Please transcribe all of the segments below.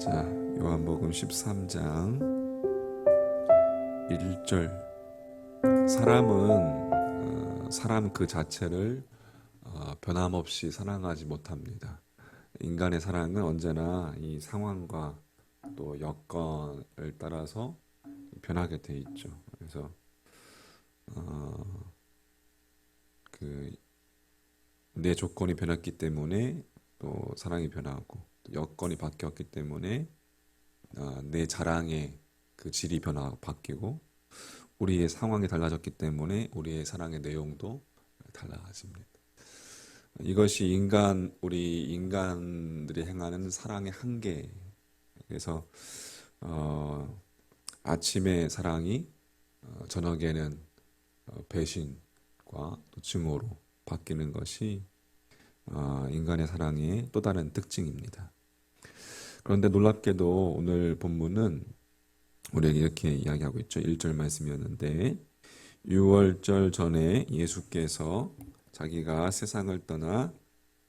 자, 요한복음 13장 1절. 사람 그 자체를 변함없이 사랑하지 못합니다. 인간의 사랑은 언제나 이 상황과 또 여건을 따라서 변하게 돼 있죠. 그래서 내 조건이 변했기 때문에 또 사랑이 변하고, 또 여건이 바뀌었기 때문에 내 자랑의 그 질이 바뀌고, 우리의 상황이 달라졌기 때문에 우리의 사랑의 내용도 달라집니다. 이것이 우리 인간들이 행하는 사랑의 한계. 그래서 아침에 사랑이 저녁에는 배신과 또 증오로 바뀌는 것이 인간의 사랑의 또 다른 특징입니다. 그런데 놀랍게도 오늘 본문은 우리에게 이렇게 이야기하고 있죠. 1절 말씀이었는데, 6월절 전에 예수께서 자기가 세상을 떠나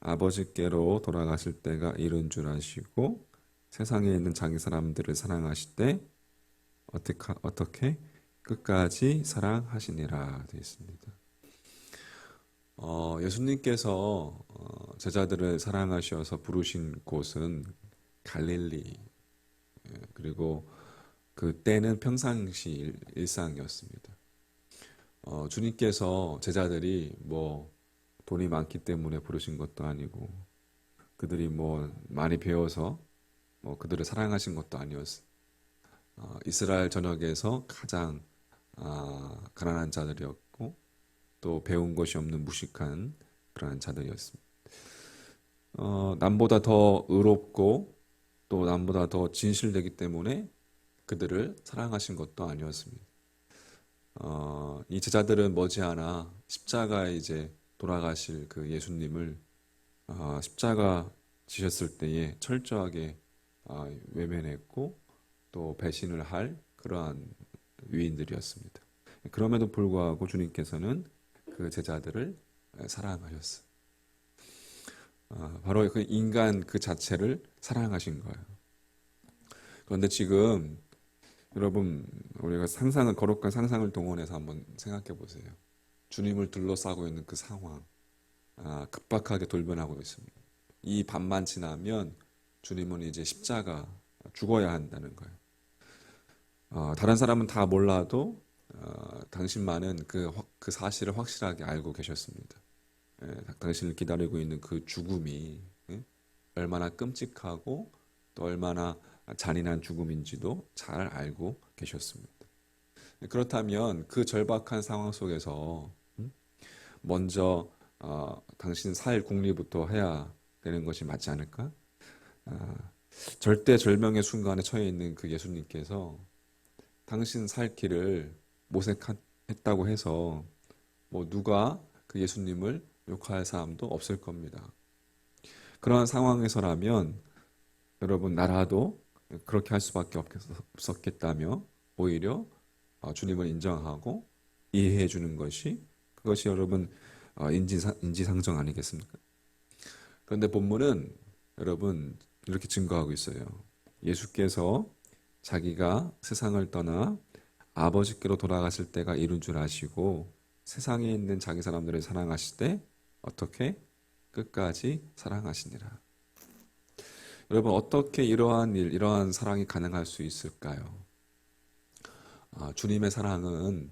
아버지께로 돌아가실 때가 이른 줄 아시고 세상에 있는 자기 사람들을 사랑하실 때 어떻게 끝까지 사랑하시니라 되어 있습니다. 예수님께서 제자들을 사랑하셔서 부르신 곳은 갈릴리, 그리고 그때는 평상시 일상이었습니다. 주님께서 제자들이 돈이 많기 때문에 부르신 것도 아니고, 그들이 많이 배워서 그들을 사랑하신 것도 아니었어요. 이스라엘 전역에서 가장 가난한 자들이었고, 또 배운 것이 없는 무식한 그러한 자들이었습니다. 남보다 더 의롭고 또 남보다 더 진실되기 때문에 그들을 사랑하신 것도 아니었습니다. 이 제자들은 머지않아 십자가에 이제 돌아가실 그 예수님을 십자가 지셨을 때에 철저하게 외면했고 또 배신을 할 그러한 위인들이었습니다. 그럼에도 불구하고 주님께서는 그 제자들을 사랑하셨어요. 바로 그 인간 그 자체를 사랑하신 거예요. 그런데 지금 여러분, 우리가 거룩한 상상을 동원해서 한번 생각해 보세요. 주님을 둘러싸고 있는 그 상황, 급박하게 돌변하고 있습니다. 이 밤만 지나면 주님은 이제 십자가 죽어야 한다는 거예요. 다른 사람은 다 몰라도 당신만은 그 사실을 확실하게 알고 계셨습니다. 당신을 기다리고 있는 그 죽음이 얼마나 끔찍하고 또 얼마나 잔인한 죽음인지도 잘 알고 계셨습니다. 그렇다면 그 절박한 상황 속에서 먼저 당신 살 궁리부터 해야 되는 것이 맞지 않을까? 절대절명의 순간에 처해 있는 그 예수님께서 당신 살 길을 모색했다고 해서 누가 그 예수님을 욕할 사람도 없을 겁니다. 그러한 상황에서라면 여러분, 나라도 그렇게 할 수밖에 없었겠다며 오히려 주님을 인정하고 이해해 주는 그것이 여러분 인지상정 아니겠습니까? 그런데 본문은 여러분 이렇게 증거하고 있어요. 예수께서 자기가 세상을 떠나 아버지께로 돌아가실 때가 이른 줄 아시고 세상에 있는 자기 사람들을 사랑하실 때 어떻게 끝까지 사랑하시니라. 여러분, 어떻게 이러한 사랑이 가능할 수 있을까요? 주님의 사랑은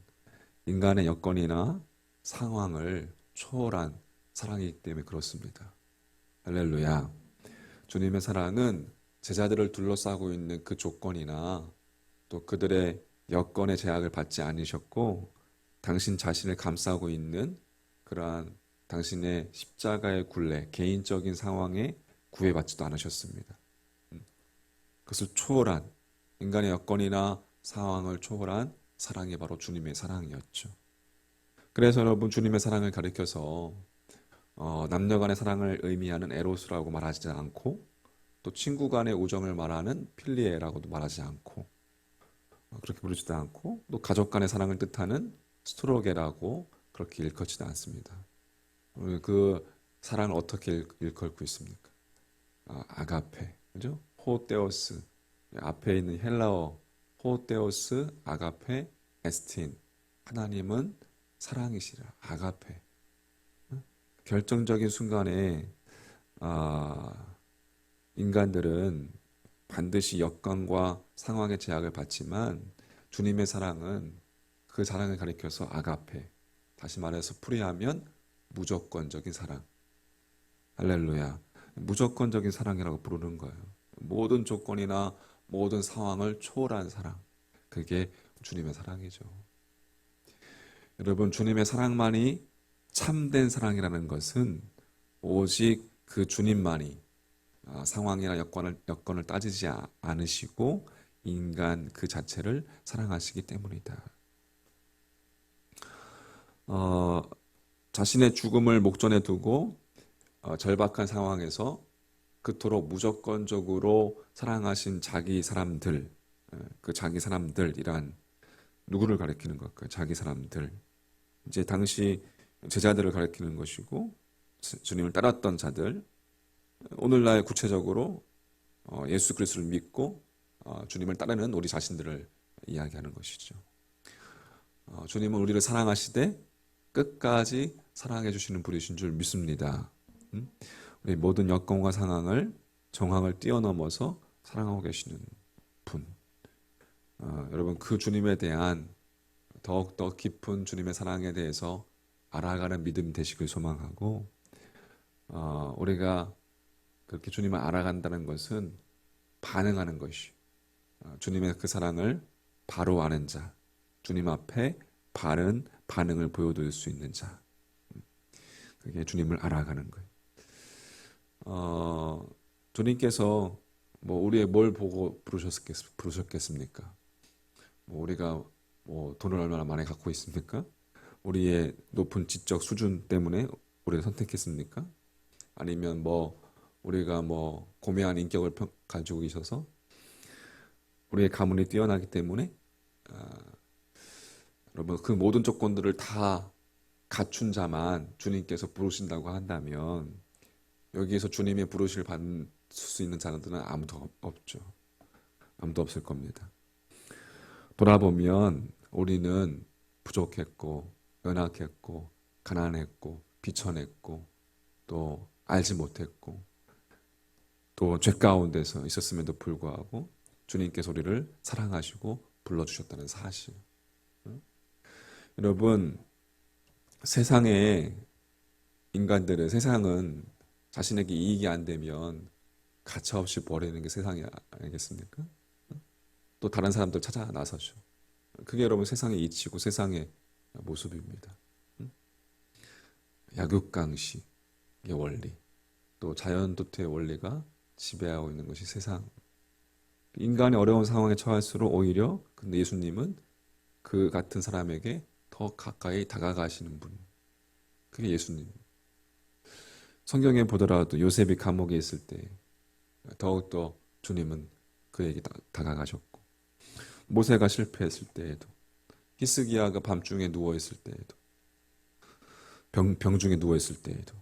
인간의 여건이나 상황을 초월한 사랑이기 때문에 그렇습니다. 할렐루야. 주님의 사랑은 제자들을 둘러싸고 있는 그 조건이나 또 그들의 여건의 제약을 받지 않으셨고, 당신 자신을 감싸고 있는 그러한 당신의 십자가의 굴레, 개인적인 상황에 구애받지도 않으셨습니다. 그것을 초월한, 인간의 여건이나 상황을 초월한 사랑이 바로 주님의 사랑이었죠. 그래서 여러분, 주님의 사랑을 가리켜서 남녀 간의 사랑을 의미하는 에로스라고 말하지 않고, 또 친구 간의 우정을 말하는 필리에라고도 말하지 않고, 그렇게 부르지도 않고, 또 가족 간의 사랑을 뜻하는 스트로게라고 그렇게 일컫지도 않습니다. 그 사랑을 어떻게 일컬고 있습니까? 아가페, 그죠? 호테오스, 앞에 있는 헬라어 호테오스, 아가페, 에스틴. 하나님은 사랑이시라. 아가페. 결정적인 순간에 인간들은 반드시 여건과 상황의 제약을 받지만 주님의 사랑은 그 사랑을 가리켜서 아가페. 다시 말해서 풀이하면 무조건적인 사랑. 할렐루야. 무조건적인 사랑이라고 부르는 거예요. 모든 조건이나 모든 상황을 초월한 사랑. 그게 주님의 사랑이죠. 여러분, 주님의 사랑만이 참된 사랑이라는 것은 오직 그 주님만이 상황이나 여건을 따지지 않으시고 인간 그 자체를 사랑하시기 때문이다. 자신의 죽음을 목전에 두고 절박한 상황에서 그토록 무조건적으로 사랑하신 자기 사람들, 그 자기 사람들이란 누구를 가리키는 걸까요? 자기 사람들. 이제 당시 제자들을 가리키는 것이고 주님을 따랐던 자들, 오늘날 구체적으로 예수 그리스도를 믿고 주님을 따르는 우리 자신들을 이야기하는 것이죠. 주님은 우리를 사랑하시되 끝까지 사랑해 주시는 분이신 줄 믿습니다. 우리 모든 여건과 상황을 정황을 뛰어넘어서 사랑하고 계시는 분. 여러분 그 주님에 대한 더욱더 깊은 주님의 사랑에 대해서 알아가는 믿음 되시길 소망하고 우리가 그렇게 주님을 알아간다는 것은 반응하는 것이 주님의 그 사랑을 바로 아는 자, 주님 앞에 바른 반응을 보여줄 수 있는 자, 그게 주님을 알아가는 거예요. 주님께서 뭐 우리의 뭘 보고 부르셨겠습니까? 뭐 우리가 뭐 돈을 얼마나 많이 갖고 있습니까? 우리의 높은 지적 수준 때문에 우리를 선택했습니까? 아니면 뭐 우리가 뭐 고매한 인격을 가지고 계셔서 우리의 가문이 뛰어나기 때문에 여러분 그 모든 조건들을 다 갖춘 자만 주님께서 부르신다고 한다면 여기에서 주님의 부르심을 받을 수 있는 자들은 아무도 없죠. 아무도 없을 겁니다. 돌아보면 우리는 부족했고 연약했고 가난했고 비천했고 또 알지 못했고 또 죄 가운데서 있었음에도 불구하고 주님께서 우리를 사랑하시고 불러주셨다는 사실. 여러분 세상의 인간들은 세상은 자신에게 이익이 안 되면 가차없이 버리는 게 세상이 아니겠습니까? 또 다른 사람들 찾아 나서죠. 그게 여러분 세상의 이치고 세상의 모습입니다. 약육강식의 원리, 또 자연도태의 원리가 지배하고 있는 것이 세상. 인간이 어려운 상황에 처할수록 오히려 근데 예수님은 그 같은 사람에게 더 가까이 다가가시는 분. 그게 예수님. 성경에 보더라도 요셉이 감옥에 있을 때 더욱더 주님은 그에게 다가가셨고 모세가 실패했을 때에도 히스기야가 밤중에 누워있을 때에도 병중에 누워있을 때에도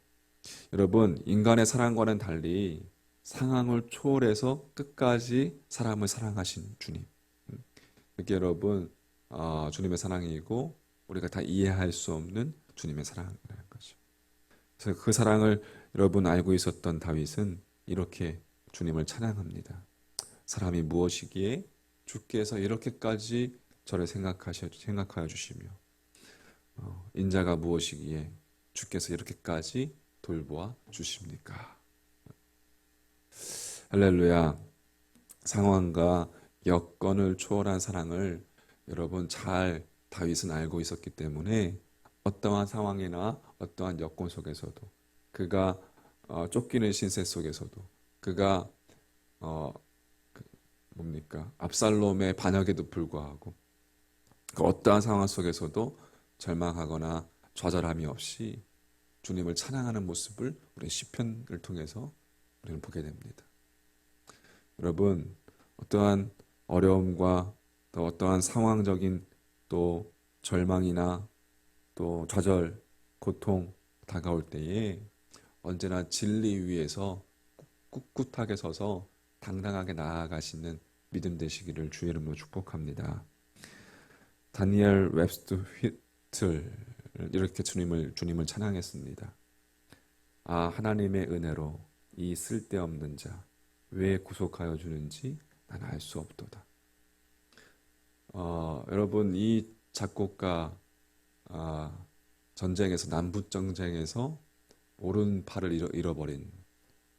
여러분 인간의 사랑과는 달리 상황을 초월해서 끝까지 사람을 사랑하신 주님. 그게 여러분 주님의 사랑이고 우리가 다 이해할 수 없는 주님의 사랑이라는 거죠. 그래서 그 사랑을 여러분 알고 있었던 다윗은 이렇게 주님을 찬양합니다. 사람이 무엇이기에 주께서 이렇게까지 저를 생각하여 주시며 인자가 무엇이기에 주께서 이렇게까지 돌보아 주십니까? 할렐루야. 상황과 여건을 초월한 사랑을 여러분 잘 다윗은 알고 있었기 때문에 어떠한 상황이나 어떠한 여건 속에서도 그가 쫓기는 신세 속에서도 그가 압살롬의 반역에도 불구하고 그 어떠한 상황 속에서도 절망하거나 좌절함이 없이 주님을 찬양하는 모습을 우리 시편을 통해서 우리는 보게 됩니다. 여러분 어떠한 어려움과 또 어떠한 상황적인 또 절망이나 또 좌절, 고통 다가올 때에 언제나 진리 위에서 꿋꿋하게 서서 당당하게 나아가시는 믿음 되시기를 주의 이름으로 축복합니다. 다니엘 웹스터 휘틀 이렇게 주님을 찬양했습니다. 아, 하나님의 은혜로 이 쓸데없는 자 왜 구속하여 주는지 난 알 수 없도다. 여러분, 이 작곡가 전쟁에서, 남북 전쟁에서 오른팔을 잃어버린,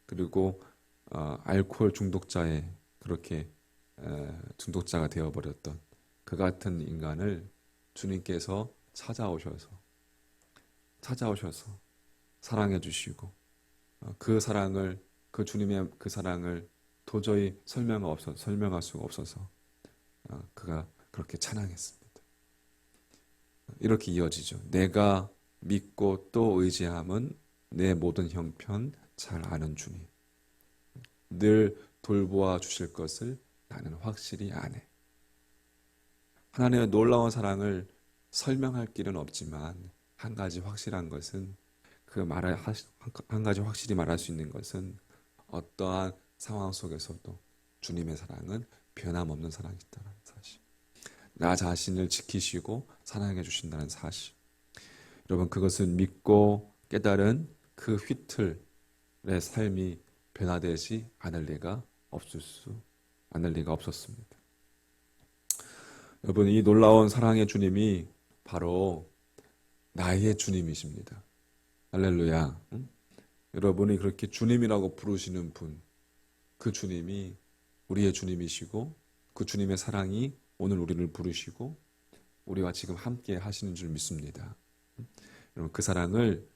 그리고 알코올 중독자에 그렇게 중독자가 되어버렸던 그 같은 인간을 주님께서 찾아오셔서 사랑해 주시고, 그 주님의 그 사랑을 도저히 설명할 수가 없어서 그가 그렇게 찬양했습니다. 이렇게 이어지죠. 내가 믿고 또 의지함은 내 모든 형편 잘 아는 주님. 늘 돌보아 주실 것을 나는 확실히 아네. 하나님의 놀라운 사랑을 설명할 길은 없지만 한 가지 확실한 것은 한 가지 확실히 말할 수 있는 것은 어떠한 상황 속에서도 주님의 사랑은 변함없는 사랑이다라는 사실. 나 자신을 지키시고 사랑해 주신다는 사실. 여러분, 그것을 믿고 깨달은 그 휘틀의 삶이 변화되지 않을 리가 없었습니다. 여러분, 이 놀라운 사랑의 주님이 바로 나의 주님이십니다. 할렐루야. 여러분이 그렇게 주님이라고 부르시는 분, 그 주님이 우리의 주님이시고, 그 주님의 사랑이 오늘 우리를 부르시고 우리와 지금 함께 하시는 줄 믿습니다. 여러분, 그 사랑을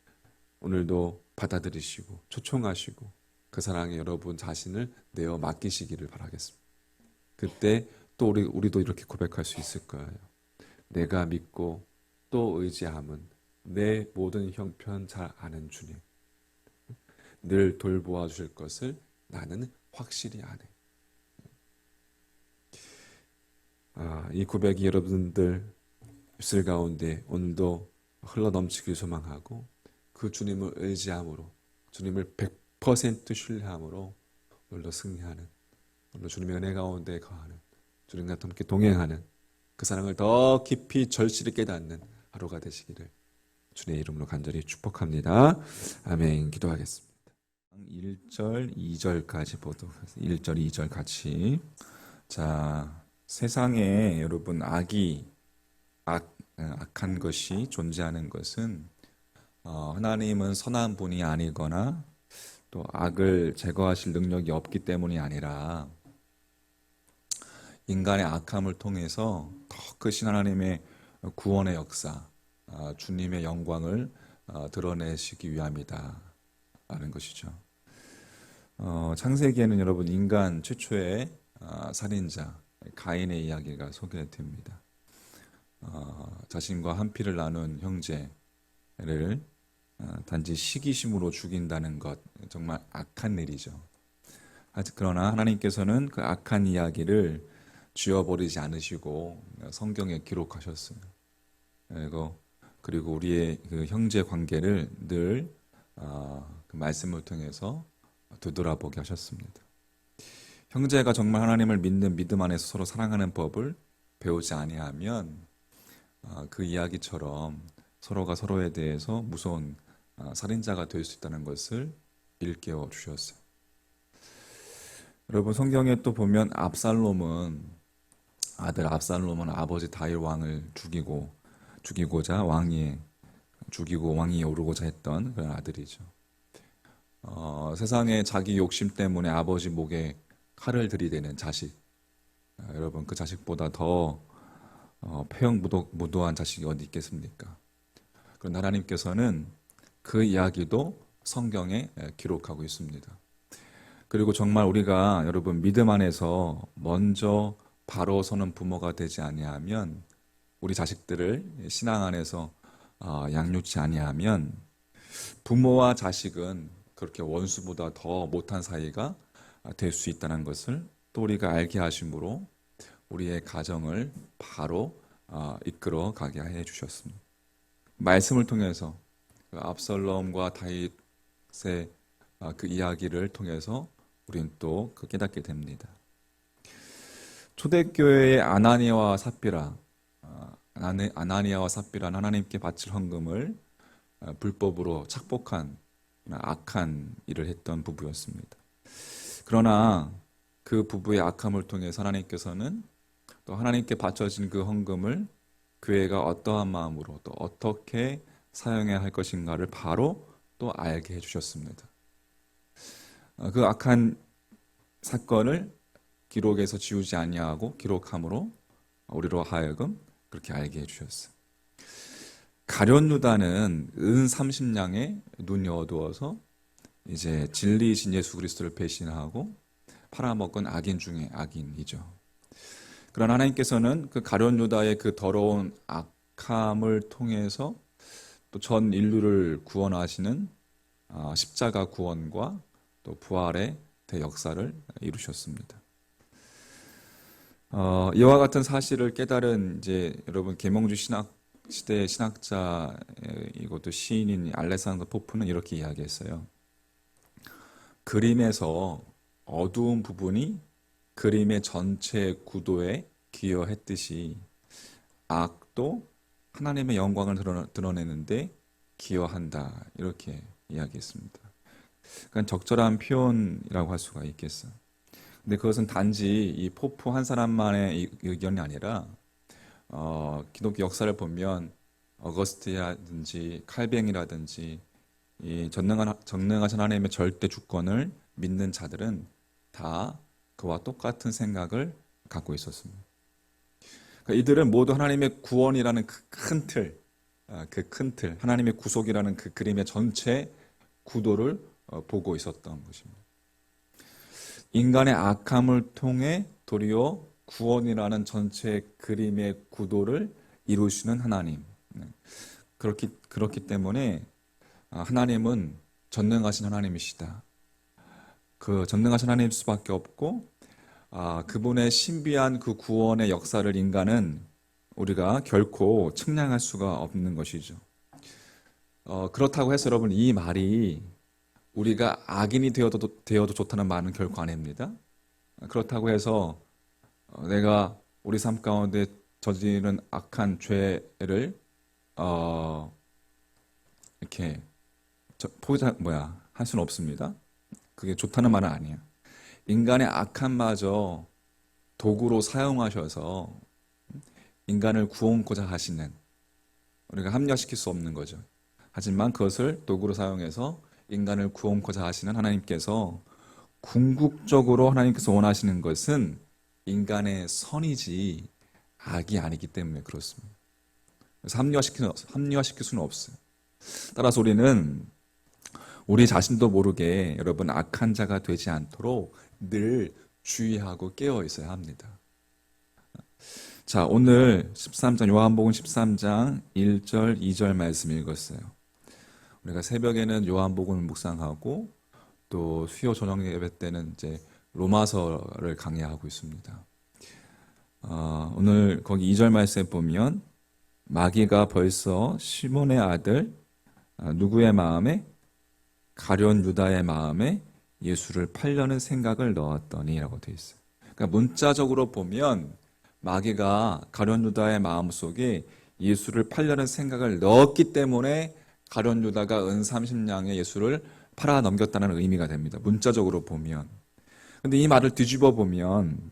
오늘도 받아들이시고 초청하시고 그 사랑에 여러분 자신을 내어 맡기시기를 바라겠습니다. 그때 또 우리도 이렇게 고백할 수 있을 거예요. 내가 믿고 또 의지함은 내 모든 형편 잘 아는 주님. 늘 돌보아 주실 것을 나는 확실히 아네. 이 고백이 여러분들 입술 가운데 오늘도 흘러넘치길 소망하고, 그 주님을 의지함으로, 주님을 100% 신뢰함으로 오늘도 승리하는, 오늘 주님의 은혜 가운데 거하는, 주님과 함께 동행하는, 그 사랑을 더 깊이 절실히 깨닫는 하루가 되시기를 주님의 이름으로 간절히 축복합니다. 아멘. 기도하겠습니다. 1절, 2절까지 보도록 하겠습니다. 1절, 2절 같이. 자, 세상에 여러분 악한 것이 존재하는 것은 하나님은 선한 분이 아니거나 또 악을 제거하실 능력이 없기 때문이 아니라 인간의 악함을 통해서 더 크신 하나님의 구원의 역사, 주님의 영광을 드러내시기 위함이다 라는 것이죠. 창세기에는 여러분 인간 최초의 살인자 가인의 이야기가 소개됩니다. 자신과 한 피를 나눈 형제를 단지 시기심으로 죽인다는 것, 정말 악한 일이죠. 그러나 하나님께서는 그 악한 이야기를 지워버리지 않으시고 성경에 기록하셨어요. 그리고 우리의 그 형제 관계를 늘 그 말씀을 통해서 되돌아보게 하셨습니다. 형제가 정말 하나님을 믿는 믿음 안에서 서로 사랑하는 법을 배우지 아니하면 그 이야기처럼 서로가 서로에 대해서 무서운 살인자가 될 수 있다는 것을 일깨워 주셨어요. 여러분, 성경에 또 보면 아들 압살롬은 아버지 다윗 왕을 죽이고자 왕위에 오르고자 했던 그런 아들이죠. 세상에 자기 욕심 때문에 아버지 목에 칼을 들이대는 자식, 여러분, 그 자식보다 더 폐역무도한 자식이 어디 있겠습니까? 그런데 하나님께서는 그 이야기도 성경에 기록하고 있습니다. 그리고 정말 우리가 여러분 믿음 안에서 먼저 바로 서는 부모가 되지 아니하면, 우리 자식들을 신앙 안에서 양육치 아니하면 부모와 자식은 그렇게 원수보다 더 못한 사이가 될 수 있다는 것을 또 우리가 알게 하심으로 우리의 가정을 바로 이끌어 가게 해 주셨습니다. 말씀을 통해서 압살롬과 다윗의 그 이야기를 통해서 우리는 또 깨닫게 됩니다. 초대교회의 아나니아와 삽비라는 하나님께 바칠 헌금을 불법으로 착복한 악한 일을 했던 부부였습니다. 그러나 그 부부의 악함을 통해서 하나님께서는 또 하나님께 바쳐진 그 헌금을 교회가 어떠한 마음으로 또 어떻게 사용해야 할 것인가를 바로 또 알게 해주셨습니다. 그 악한 사건을 기록에서 지우지 아니하고 기록함으로 우리로 하여금 그렇게 알게 해주셨어요. 가룟 유다는 은 30냥에 눈이 어두워서 이제 진리이신 예수 그리스도를 배신하고 팔아먹은 악인 중에 악인이죠. 그러나 하나님께서는 그 가룟 유다의 그 더러운 악함을 통해서 또 전 인류를 구원하시는 십자가 구원과 또 부활의 대역사를 이루셨습니다. 이와 같은 사실을 깨달은 이제 여러분 계몽주 신학 시대의 신학자이고도 시인인 알렉산더 포프는 이렇게 이야기했어요. 그림에서 어두운 부분이 그림의 전체 구도에 기여했듯이 악도 하나님의 영광을 드러내는데 기여한다. 이렇게 이야기했습니다. 그러니까 적절한 표현이라고 할 수가 있겠어요. 근데 그것은 단지 이 포프 한 사람만의 의견이 아니라 기독교 역사를 보면 어거스트라든지 칼뱅이라든지 이 전능하신 하나님의 절대 주권을 믿는 자들은 다 그와 똑같은 생각을 갖고 있었습니다. 그러니까 이들은 모두 하나님의 구원이라는 그 큰 틀, 하나님의 구속이라는 그 그림의 전체 구도를 보고 있었던 것입니다. 인간의 악함을 통해 도리어 구원이라는 전체 그림의 구도를 이루시는 하나님. 그렇기 때문에 하나님은 전능하신 하나님이시다. 그 전능하신 하나님일 수밖에 없고 그분의 신비한 그 구원의 역사를 인간은 우리가 결코 측량할 수가 없는 것이죠. 그렇다고 해서 여러분 이 말이 우리가 악인이 되어도 좋다는 말은 결코 아닙니다. 그렇다고 해서 내가 우리 삶 가운데 저지른 악한 죄를 이렇게 할 수는 없습니다. 그게 좋다는 말은 아니에요. 인간의 악함마저 도구로 사용하셔서 인간을 구원코자 하시는, 우리가 합리화시킬 수 없는 거죠. 하지만 그것을 도구로 사용해서 인간을 구원코자 하시는 하나님께서 궁극적으로 하나님께서 원하시는 것은 인간의 선이지 악이 아니기 때문에 그렇습니다. 그래서 합리화시킬 수는 없어요. 따라서 우리는 우리 자신도 모르게 여러분 악한 자가 되지 않도록 늘 주의하고 깨어 있어야 합니다. 자, 오늘 13장 요한복음 13장 1절 2절 말씀 읽었어요. 우리가 새벽에는 요한복음을 묵상하고 또 수요 저녁 예배 때는 이제 로마서를 강의하고 있습니다. 오늘 거기 2절 말씀에 보면 마귀가 벌써 시몬의 아들 누구의 마음에? 가룟 유다의 마음에 예수를 팔려는 생각을 넣었더니라고 되어 있어요. 그러니까 문자적으로 보면 마귀가 가룟 유다의 마음속에 예수를 팔려는 생각을 넣었기 때문에 가룟 유다가 은 30냥에 예수를 팔아 넘겼다는 의미가 됩니다. 문자적으로 보면. 근데 이 말을 뒤집어 보면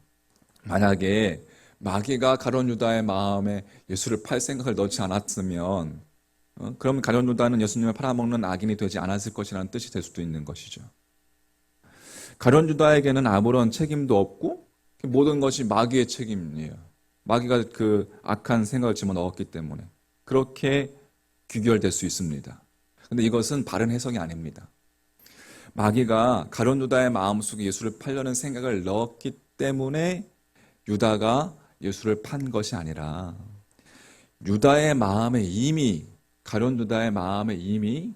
만약에 마귀가 가룟 유다의 마음에 예수를 팔 생각을 넣지 않았으면 그러면 가룟 유다는 예수님을 팔아먹는 악인이 되지 않았을 것이라는 뜻이 될 수도 있는 것이죠. 가룟 유다에게는 아무런 책임도 없고 모든 것이 마귀의 책임이에요. 마귀가 그 악한 생각을 집어넣었기 때문에 그렇게 귀결될 수 있습니다. 근데 이것은 바른 해석이 아닙니다. 마귀가 가룟 유다의 마음속에 예수를 팔려는 생각을 넣었기 때문에 유다가 예수를 판 것이 아니라 유다의 마음에 이미 가룟 유다의 마음에 이미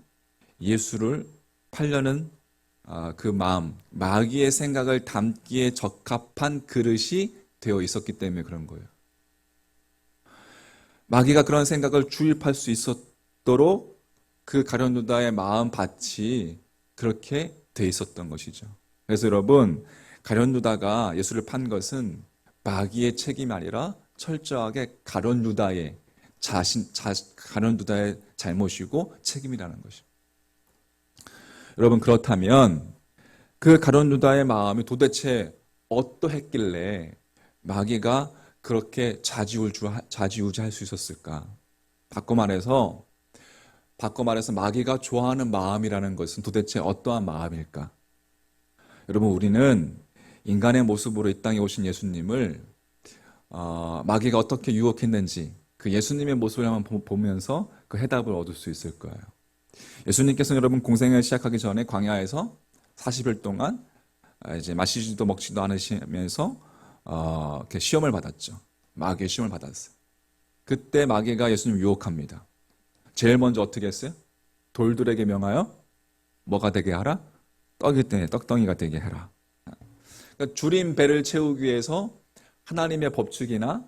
예수를 팔려는 그 마음, 마귀의 생각을 담기에 적합한 그릇이 되어 있었기 때문에 그런 거예요. 마귀가 그런 생각을 주입할 수 있도록 그 가룟 유다의 마음 밭이 그렇게 돼 있었던 것이죠. 그래서 여러분, 가룟 유다가 예수를 판 것은 마귀의 책임이 아니라 철저하게 가룟 유다의 가룟 유다의 잘못이고 책임이라는 것입니다. 여러분, 그렇다면 그 가룟 유다의 마음이 도대체 어떠했길래 마귀가 그렇게 좌지우지할 수 있었을까? 바꿔 말해서 마귀가 좋아하는 마음이라는 것은 도대체 어떠한 마음일까? 여러분, 우리는 인간의 모습으로 이 땅에 오신 예수님을 마귀가 어떻게 유혹했는지 그 예수님의 모습을 한번 보면서 그 해답을 얻을 수 있을 거예요. 예수님께서는 여러분 공생을 시작하기 전에 광야에서 40일 동안 이제 마시지도 먹지도 않으시면서 이렇게 시험을 받았죠. 마귀의 시험을 받았어요. 그때 마귀가 예수님을 유혹합니다. 제일 먼저 어떻게 했어요? 돌들에게 명하여 뭐가 되게 하라? 떡덩이가 되게 해라. 그러니까 줄인 배를 채우기 위해서 하나님의 법칙이나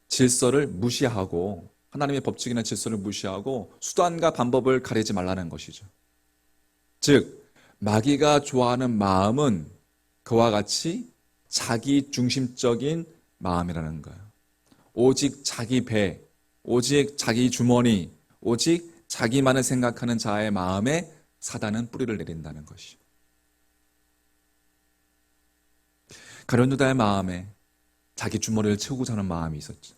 질서를 무시하고 수단과 방법을 가리지 말라는 것이죠. 즉 마귀가 좋아하는 마음은 그와 같이 자기 중심적인 마음이라는 거예요. 오직 자기 배, 오직 자기 주머니, 오직 자기만을 생각하는 자의 마음에 사단은 뿌리를 내린다는 것이죠. 가룟 유다의 마음에 자기 주머니를 채우고자 하는 마음이 있었죠.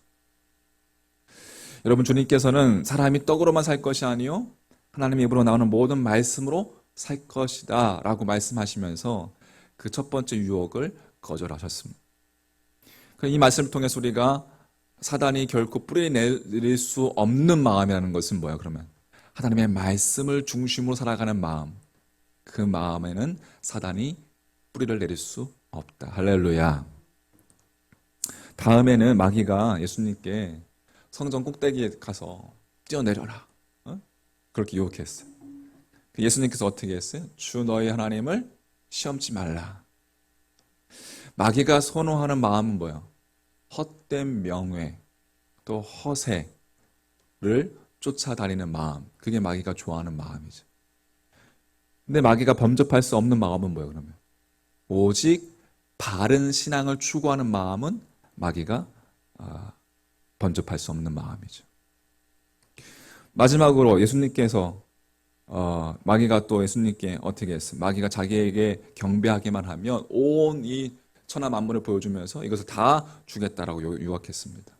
여러분, 주님께서는 사람이 떡으로만 살 것이 아니요 하나님의 입으로 나오는 모든 말씀으로 살 것이다 라고 말씀하시면서 그 첫 번째 유혹을 거절하셨습니다. 이 말씀을 통해서 우리가 사단이 결코 뿌리 내릴 수 없는 마음이라는 것은 뭐예요? 그러면 하나님의 말씀을 중심으로 살아가는 마음, 그 마음에는 사단이 뿌리를 내릴 수 없다. 할렐루야. 다음에는 마귀가 예수님께 성전 꼭대기에 가서 뛰어내려라, 그렇게 유혹했어요. 예수님께서 어떻게 했어요? 주 너희 하나님을 시험치 말라. 마귀가 선호하는 마음은 뭐예요? 헛된 명예, 또 허세를 쫓아다니는 마음, 그게 마귀가 좋아하는 마음이죠. 근데 마귀가 범접할 수 없는 마음은 뭐예요, 그러면? 오직 바른 신앙을 추구하는 마음은 마귀가 범접할 수 없는 마음이죠. 마지막으로 예수님께서 마귀가 또 예수님께 어떻게 했어요? 마귀가 자기에게 경배하기만 하면 온 이 천하 만물을 보여주면서 이것을 다 주겠다라고 유혹했습니다.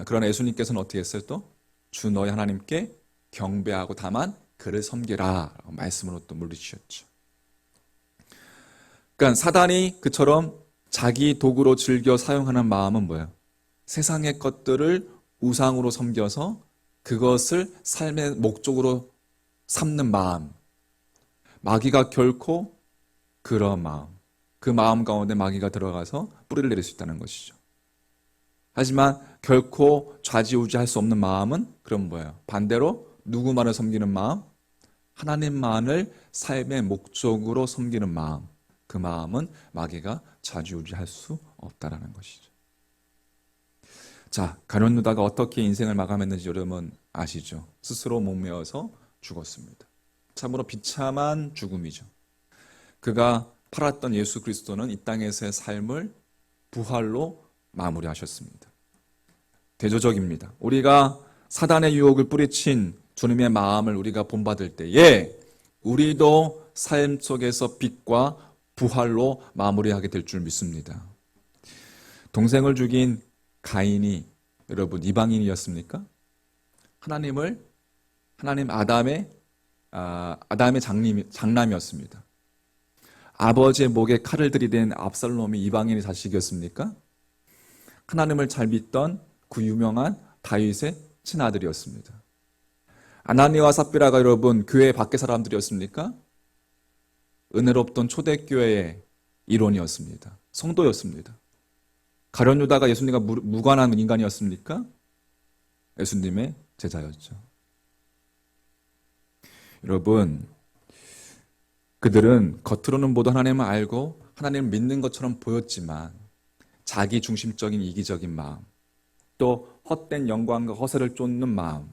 그러나 예수님께서는 어떻게 했어요? 또 주 너희 하나님께 경배하고 다만 그를 섬기라 라고 말씀으로 또 물리치셨죠. 그러니까 사단이 그처럼 자기 도구로 즐겨 사용하는 마음은 뭐예요? 세상의 것들을 우상으로 섬겨서 그것을 삶의 목적으로 삼는 마음. 마귀가 결코 그런 마음, 그 마음 가운데 마귀가 들어가서 뿌리를 내릴 수 있다는 것이죠. 하지만 결코 좌지우지할 수 없는 마음은 그럼 뭐예요? 반대로 누구만을 섬기는 마음? 하나님만을 삶의 목적으로 섬기는 마음. 그 마음은 마귀가 좌지우지할 수 없다라는 것이죠. 자, 가룟 유다가 어떻게 인생을 마감했는지 여러분 아시죠? 스스로 목매어서 죽었습니다. 참으로 비참한 죽음이죠. 그가 팔았던 예수 그리스도는 이 땅에서의 삶을 부활로 마무리하셨습니다. 대조적입니다. 우리가 사단의 유혹을 뿌리친 주님의 마음을 우리가 본받을 때에 우리도 삶 속에서 빛과 부활로 마무리하게 될 줄 믿습니다. 동생을 죽인 가인이 여러분 이방인이었습니까? 아담의 장남이었습니다. 아버지의 목에 칼을 들이댄 압살롬이 이방인의 자식이었습니까? 하나님을 잘 믿던 그 유명한 다윗의 친아들이었습니다. 아나니와 삽비라가 여러분 교회 밖의 사람들이었습니까? 은혜롭던 초대교회의 일원이었습니다. 성도였습니다. 가룟 유다가 예수님과 무관한 인간이었습니까? 예수님의 제자였죠. 여러분, 그들은 겉으로는 모두 하나님을 알고 하나님을 믿는 것처럼 보였지만 자기 중심적인 이기적인 마음, 또 헛된 영광과 허세를 쫓는 마음,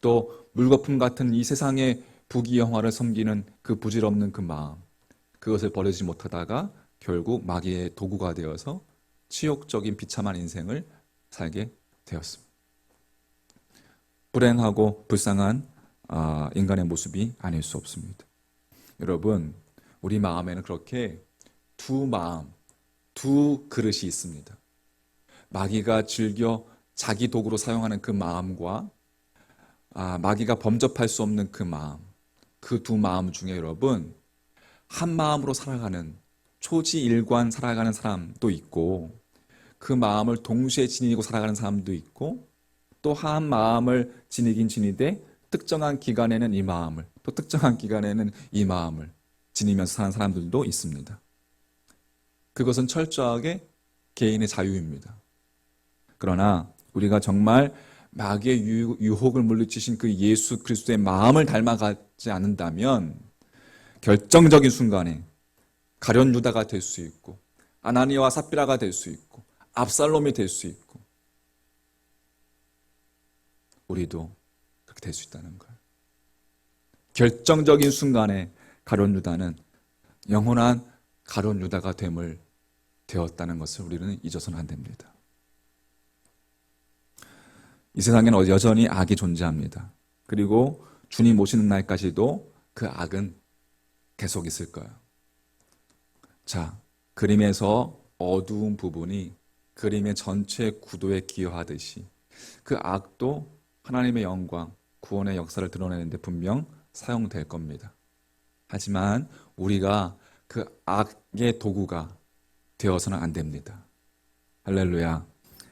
또 물거품 같은 이 세상의 부귀영화를 섬기는 그 부질없는 그 마음, 그것을 버리지 못하다가 결국 마귀의 도구가 되어서 치욕적인 비참한 인생을 살게 되었습니다. 불행하고 불쌍한 인간의 모습이 아닐 수 없습니다. 여러분, 우리 마음에는 그렇게 두 마음, 두 그릇이 있습니다. 마귀가 즐겨 자기 도구로 사용하는 그 마음과 마귀가 범접할 수 없는 그 마음, 그 두 마음 중에 여러분, 한 마음으로 살아가는 초지일관 살아가는 사람도 있고, 그 마음을 동시에 지니고 살아가는 사람도 있고, 또 한 마음을 지니긴 지니되 특정한 기간에는 이 마음을, 또 특정한 기간에는 이 마음을 지니면서 사는 사람들도 있습니다. 그것은 철저하게 개인의 자유입니다. 그러나 우리가 정말 마귀의 유혹을 물리치신 그 예수 그리스도의 마음을 닮아가지 않는다면 결정적인 순간에 가룟 유다가 될 수 있고, 아나니아와 삽비라가 될 수 있고, 압살롬이 될 수 있고, 우리도 그렇게 될 수 있다는 거예요. 결정적인 순간에 가룟 유다는 영원한 가룟 유다가 됨을 되었다는 것을 우리는 잊어서는 안 됩니다. 이 세상에는 여전히 악이 존재합니다. 그리고 주님 오시는 날까지도 그 악은 계속 있을 거예요. 자, 그림에서 어두운 부분이 그림의 전체 구도에 기여하듯이 그 악도 하나님의 영광, 구원의 역사를 드러내는데 분명 사용될 겁니다. 하지만 우리가 그 악의 도구가 되어서는 안 됩니다. 할렐루야.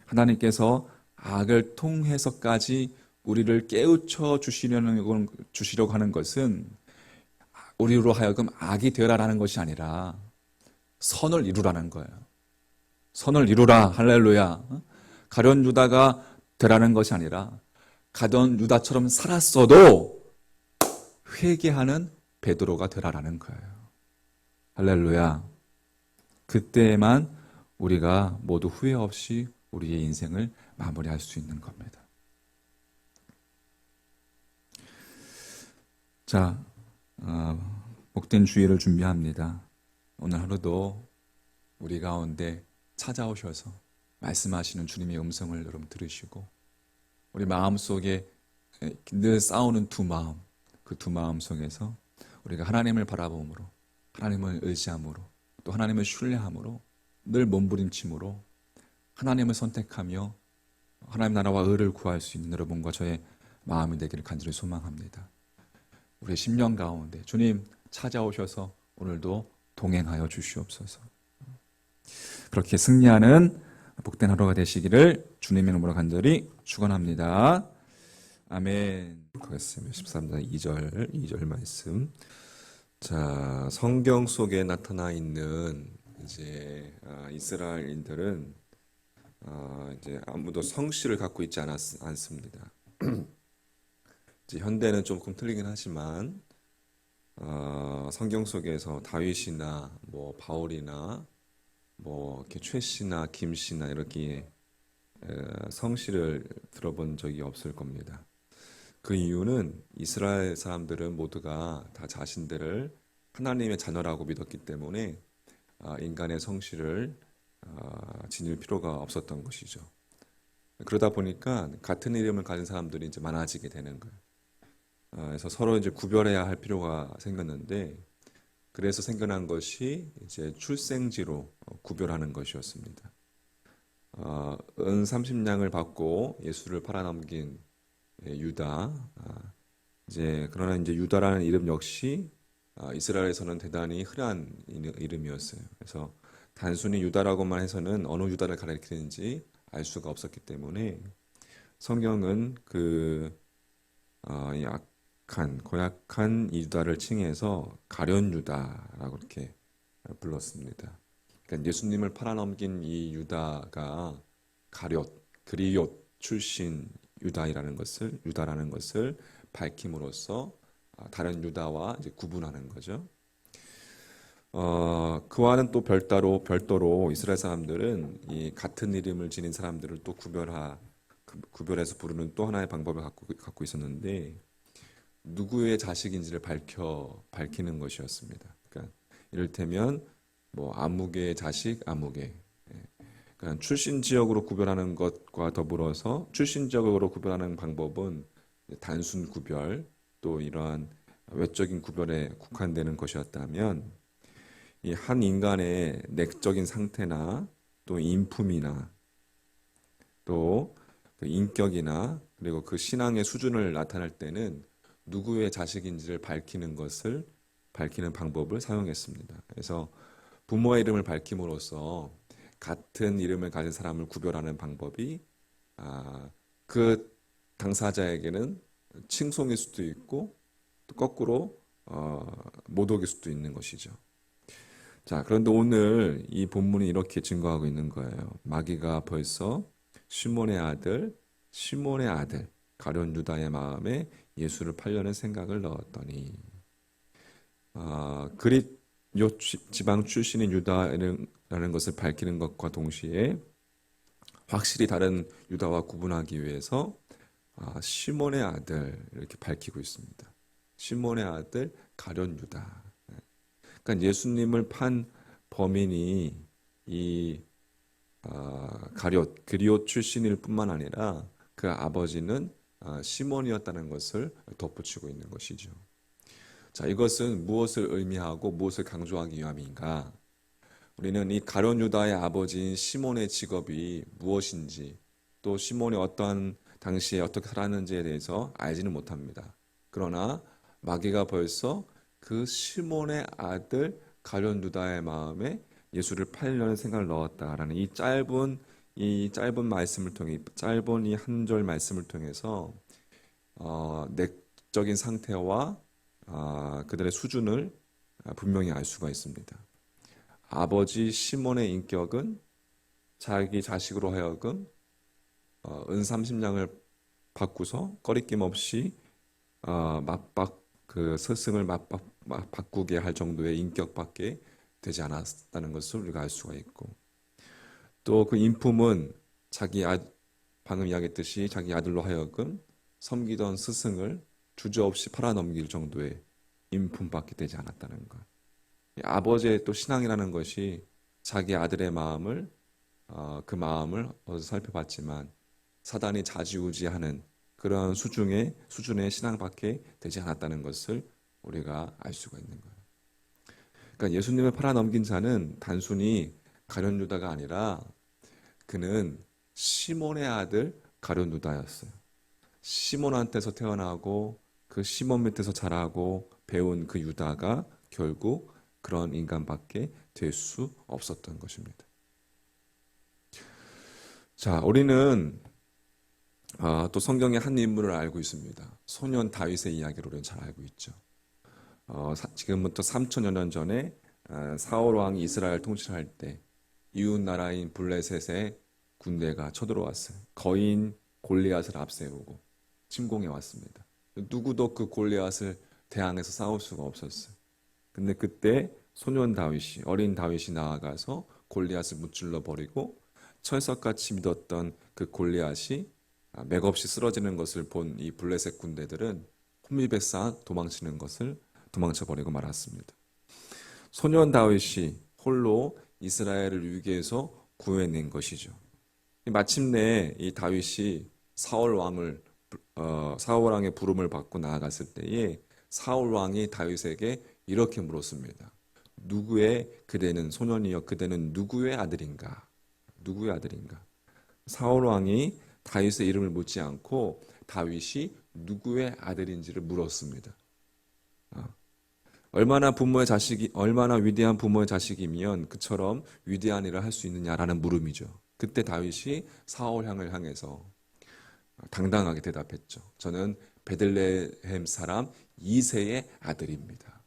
하나님께서 악을 통해서까지 우리를 깨우쳐 주시려고 하는 것은 우리로 하여금 악이 되어라라는 것이 아니라 선을 이루라는 거예요. 선을 이루라. 할렐루야. 가룟 유다가 되라는 것이 아니라 가룟 유다처럼 살았어도 회개하는 베드로가 되라라는 거예요. 할렐루야. 그때만 우리가 모두 후회 없이 우리의 인생을 마무리할 수 있는 겁니다. 자, 복된 주일을 준비합니다. 오늘 하루도 우리 가운데 찾아오셔서 말씀하시는 주님의 음성을 여러분 들으시고, 우리 마음속에 늘 싸우는 두 마음, 그 두 마음 속에서 우리가 하나님을 바라봄으로, 하나님을 의지함으로, 또 하나님을 신뢰함으로, 늘 몸부림침으로 하나님을 선택하며 하나님 나라와 의를 구할 수 있는 여러분과 저의 마음이 되기를 간절히 소망합니다. 우리의 심령 가운데 주님 찾아오셔서 오늘도 동행하여 주시옵소서. 그렇게 승리하는 복된 하루가 되시기를 주님의 이름으로 간절히 축원합니다. 아멘. 하겠습니다. 13장 2절 말씀. 자, 성경 속에 나타나 있는 이제 이스라엘인들은 이제 아무도 성씨를 갖고 있지 않습니다. 이제 현대는 조금 틀리긴 하지만 성경 속에서 다윗이나 뭐 바울이나 뭐 이렇게 최 씨나 김 씨나 이렇게 성씨를 들어본 적이 없을 겁니다. 그 이유는 이스라엘 사람들은 모두가 다 자신들을 하나님의 자녀라고 믿었기 때문에 인간의 성씨를 지닐 필요가 없었던 것이죠. 그러다 보니까 같은 이름을 가진 사람들이 이제 많아지게 되는 거예요. 그래서 서로 이제 구별해야 할 필요가 생겼는데, 그래서 생겨난 것이 이제 출생지로 구별하는 것이었습니다. 은 30냥을 받고 예수를 팔아넘긴 유다. 그러나 이제 유다라는 이름 역시 이스라엘에서는 대단히 흔한 이름이었어요. 그래서 단순히 유다라고만 해서는 어느 유다를 가리키는지 알 수가 없었기 때문에 성경은 그 고약한 이 유다를 칭해서 가룟 유다라고 이렇게 불렀습니다. 그러니까 예수님을 팔아넘긴 이 유다가 그리옷 출신 유다라는 것을 밝힘으로써 다른 유다와 이제 구분하는 거죠. 그와는 또 별도로 이스라엘 사람들은 이 같은 이름을 지닌 사람들을 또 구별해서 부르는 또 하나의 방법을 갖고 있었는데, 누구의 자식인지를 밝히는 것이었습니다. 그러니까 이를테면 뭐 아무개의 자식 아무개, 그러니까 출신 지역으로 구별하는 것과 더불어서 출신 지역으로 구별하는 방법은 단순 구별 또 이러한 외적인 구별에 국한되는 것이었다면 이 한 인간의 내적인 상태나 또 인품이나 또 그 인격이나 그리고 그 신앙의 수준을 나타낼 때는 누구의 자식인지를 밝히는 방법을 사용했습니다. 그래서 부모의 이름을 밝힘으로써 같은 이름을 가진 사람을 구별하는 방법이 그 당사자에게는 칭송일 수도 있고 또 거꾸로 모독일 수도 있는 것이죠. 자, 그런데 오늘 이 본문이 이렇게 증거하고 있는 거예요. 마귀가 벌써 시몬의 아들 가룟 유다의 마음에 예수를 팔려는 생각을 넣었더니 그릿 지방 출신인 유다라는 것을 밝히는 것과 동시에 확실히 다른 유다와 구분하기 위해서 시몬의 아들 이렇게 밝히고 있습니다. 시몬의 아들 가룟 유다. 그러니까 예수님을 판 범인이 이 그리옷 출신일 뿐만 아니라 그 아버지는 시몬이었다는 것을 덧붙이고 있는 것이죠. 자, 이것은 무엇을 의미하고 무엇을 강조하기 위함인가? 우리는 이 가룟 유다의 아버지인 시몬의 직업이 무엇인지 또 시몬이 어떠한 당시에 어떻게 살았는지에 대해서 알지는 못합니다. 그러나 마귀가 벌써 그 시몬의 아들 가룟 유다의 마음에 예수를 팔려는 생각을 넣었다라는 이 짧은 말씀을 통해 짧은 이 한 절 말씀을 통해서 내적인 상태와 그들의 수준을 분명히 알 수가 있습니다. 아버지 시몬의 인격은 자기 자식으로 하여금 은삼십냥을 바꾸서 꺼리낌 없이 스승을 바꾸게 할 정도의 인격밖에 되지 않았다는 것을 우리가 알 수가 있고 또 그 인품은 방금 이야기했듯이 자기 아들로 하여금 섬기던 스승을 주저없이 팔아넘길 정도의 인품밖에 되지 않았다는 것. 아버지의 또 신앙이라는 것이 자기 아들의 그 마음을 어디서 살펴봤지만 사단이 좌지우지하는 그런 수준의 신앙밖에 되지 않았다는 것을 우리가 알 수가 있는 거예요. 그러니까 예수님을 팔아넘긴 자는 단순히 가룟 유다가 아니라 그는 시몬의 아들 가룟 유다였어요. 시몬한테서 태어나고 그 시몬 밑에서 자라고 배운 그 유다가 결국 그런 인간밖에 될 수 없었던 것입니다. 자, 우리는 또 성경의 한 인물을 알고 있습니다. 소년 다윗의 이야기를 우리는 잘 알고 있죠. 지금부터 3천여 년 전에 사울 왕이 이스라엘 통치할 때 이웃 나라인 블레셋의 군대가 쳐들어왔어요. 거인 골리앗을 앞세우고 침공해 왔습니다. 누구도 그 골리앗을 대항해서 싸울 수가 없었어요. 근데 그때 어린 다윗이 나아가서 골리앗을 무찔러 버리고 철석같이 믿었던 그 골리앗이 맥없이 쓰러지는 것을 본 이 블레셋 군대들은 혼미백산 도망쳐 버리고 말았습니다. 소년 다윗이 홀로 이스라엘을 위기에서 구해낸 것이죠. 마침내 이 다윗이 사울 왕의 부름을 받고 나아갔을 때에 사울 왕이 다윗에게 이렇게 물었습니다. 그대는 소년이여 그대는 누구의 아들인가? 누구의 아들인가? 사울 왕이 다윗의 이름을 묻지 않고 다윗이 누구의 아들인지를 물었습니다. 얼마나 위대한 부모의 자식이면 그처럼 위대한 일을 할 수 있느냐라는 물음이죠. 그때 다윗이 사울 왕을 향해서 당당하게 대답했죠. 저는 베들레헴 사람 이새의 아들입니다.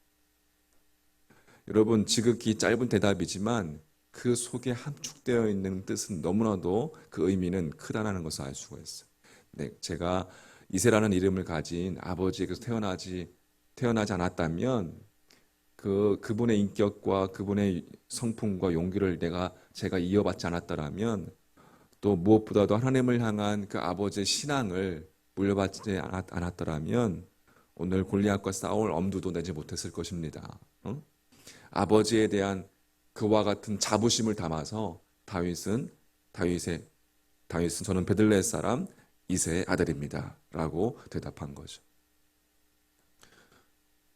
여러분, 지극히 짧은 대답이지만 그 속에 함축되어 있는 뜻은 너무나도 그 의미는 크다라는 것을 알 수가 있어요. 네, 제가 이새라는 이름을 가진 아버지에게서 태어나지 않았다면 그분의 인격과 그분의 성품과 용기를 제가 이어받지 않았더라면 또 무엇보다도 하나님을 향한 그 아버지의 신앙을 물려받지 않았더라면 오늘 골리앗과 싸울 엄두도 내지 못했을 것입니다. 아버지에 대한 그와 같은 자부심을 담아서 다윗은 다윗은 저는 베들레헴 사람 이새의 아들입니다. 라고 대답한 거죠.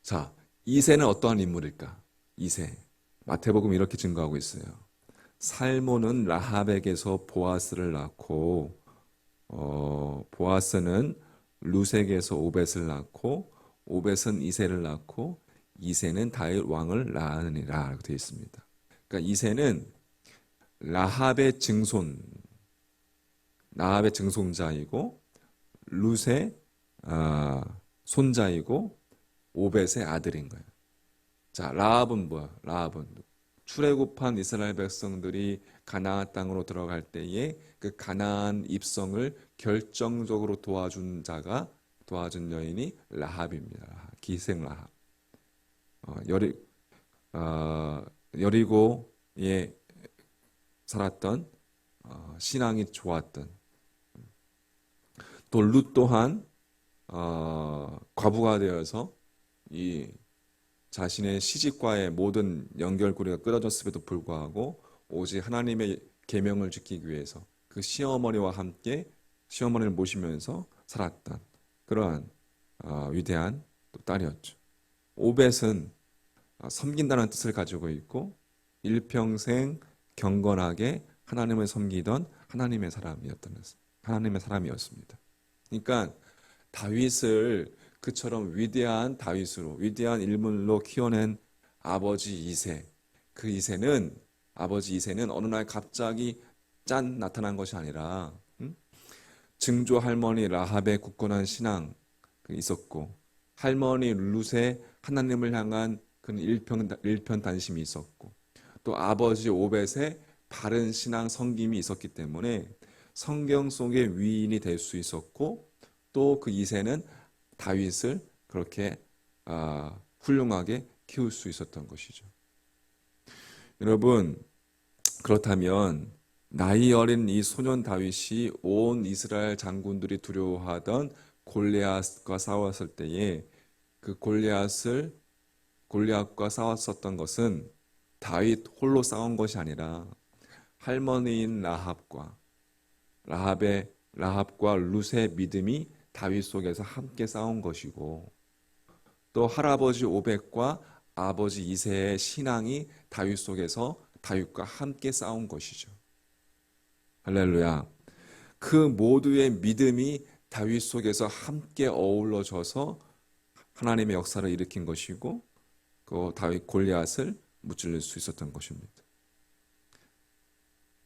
자, 이새는 어떠한 인물일까? 이새. 마태복음 이렇게 증거하고 있어요. 살몬은 라합에게서 보아스를 낳고 보아스는 루색에서 오벳을 낳고 오벳은 이새를 낳고 이새는 다윗 왕을 낳으니라 라고 되어 있습니다. 그러니까 이새는 라합의 증손자이고 룻의 손자이고 오벳의 아들인 거예요. 자, 라합은 뭐야? 라합은 출애굽한 이스라엘 백성들이 가나안 땅으로 들어갈 때에 그 가나안 입성을 결정적으로 도와준 여인이 라합입니다. 기생 라합. 여리고에 살았던 신앙이 좋았던 또 룻 또한 과부가 되어서 이 자신의 시집과의 모든 연결고리가 끊어졌음에도 불구하고 오직 하나님의 계명을 지키기 위해서 그 시어머니와 함께 시어머니를 모시면서 살았던 그러한 위대한 또 딸이었죠. 오벳은 섬긴다는 뜻을 가지고 있고 일평생 경건하게 하나님을 섬기던 하나님의 사람이었습니다. 그러니까 다윗을 그처럼 위대한 다윗으로 위대한 인물로 키워낸 아버지 이새, 그 아버지 이새는 어느 날 갑자기 짠 나타난 것이 아니라 증조 할머니 라합의 굳건한 신앙 있었고 할머니 룻의 하나님을 향한 그 일편단심이 있었고 또 아버지 오벳의 바른 신앙 섬김이 있었기 때문에 성경 속의 위인이 될 수 있었고 또 그 이새는 다윗을 그렇게 훌륭하게 키울 수 있었던 것이죠. 여러분, 그렇다면 나이 어린 이 소년 다윗이 온 이스라엘 장군들이 두려워하던 골리앗과 싸웠을 때에 그 골리앗과 싸웠었던 것은 다윗 홀로 싸운 것이 아니라 할머니인 라합과 룻의 믿음이 다윗 속에서 함께 싸운 것이고 또 할아버지 오벳과 아버지 이새의 신앙이 다윗 속에서 다윗과 함께 싸운 것이죠. 할렐루야. 그 모두의 믿음이 다윗 속에서 함께 어우러져서 하나님의 역사를 일으킨 것이고 그 다윗 골리앗을 무찔릴 수 있었던 것입니다.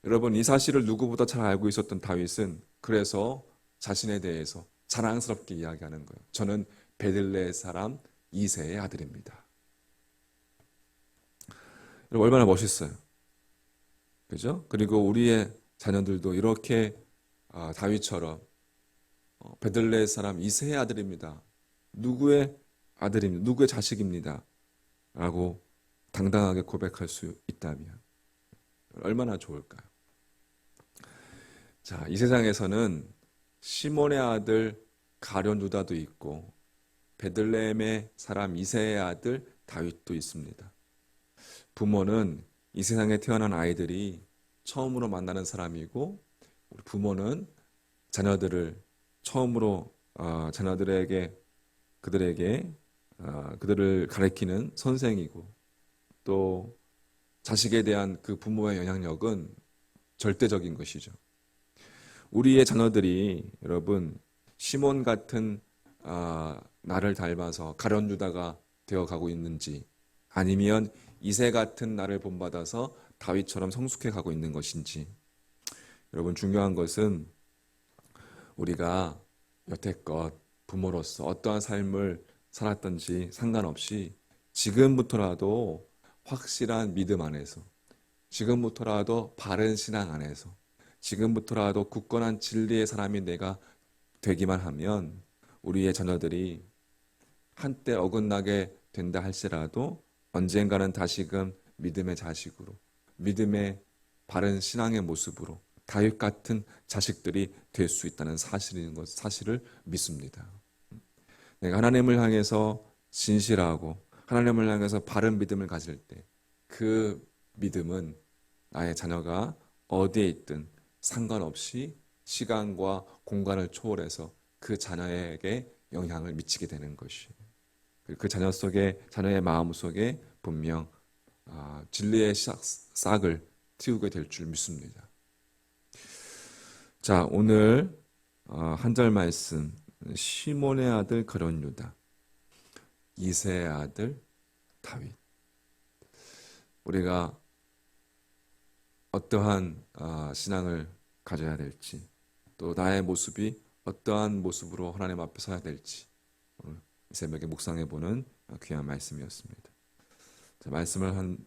여러분, 이 사실을 누구보다 잘 알고 있었던 다윗은 그래서 자신에 대해서 자랑스럽게 이야기하는 거예요. 저는 베들레헴 사람 이새의 아들입니다. 얼마나 멋있어요. 그죠? 그리고 우리의 자녀들도 이렇게 다윗처럼 베들레헴 사람 이새의 아들입니다. 누구의 아들입니다. 누구의 자식입니다. 라고 당당하게 고백할 수 있다면 얼마나 좋을까요? 자, 이 세상에서는 시몬의 아들 가룟 유다도 있고 베들레헴의 사람 이새의 아들 다윗도 있습니다. 부모는 이 세상에 태어난 아이들이 처음으로 만나는 사람이고 부모는 자녀들을 처음으로 그들을 가르치는 선생이고 또 자식에 대한 그 부모의 영향력은 절대적인 것이죠. 우리의 자녀들이 여러분 시몬 같은 나를 닮아서 가룟 유다가 되어가고 있는지 아니면 이새 같은 나를 본받아서 다윗처럼 성숙해 가고 있는 것인지 여러분 중요한 것은 우리가 여태껏 부모로서 어떠한 삶을 살았던지 상관없이 지금부터라도 확실한 믿음 안에서 지금부터라도 바른 신앙 안에서 지금부터라도 굳건한 진리의 사람이 내가 되기만 하면 우리의 자녀들이 한때 어긋나게 된다 할지라도 언젠가는 다시금 믿음의 자식으로 믿음의 바른 신앙의 모습으로 다윗 같은 자식들이 될 수 있다는 사실을 믿습니다. 내가 하나님을 향해서 진실하고 하나님을 향해서 바른 믿음을 가질 때 그 믿음은 나의 자녀가 어디에 있든 상관없이 시간과 공간을 초월해서 그 자녀에게 영향을 미치게 되는 것이. 그 자녀 속에 자녀의 마음 속에 분명 진리의 싹을 틔우게 될 줄 믿습니다. 자, 오늘 한 절 말씀, 시몬의 아들 그런 유다, 이새의 아들 다윗. 우리가 어떠한 신앙을 가져야 될지, 또 나의 모습이 어떠한 모습으로 하나님 앞에 서야 될지 오늘 이 새벽에 묵상해보는 귀한 말씀이었습니다. 자, 말씀을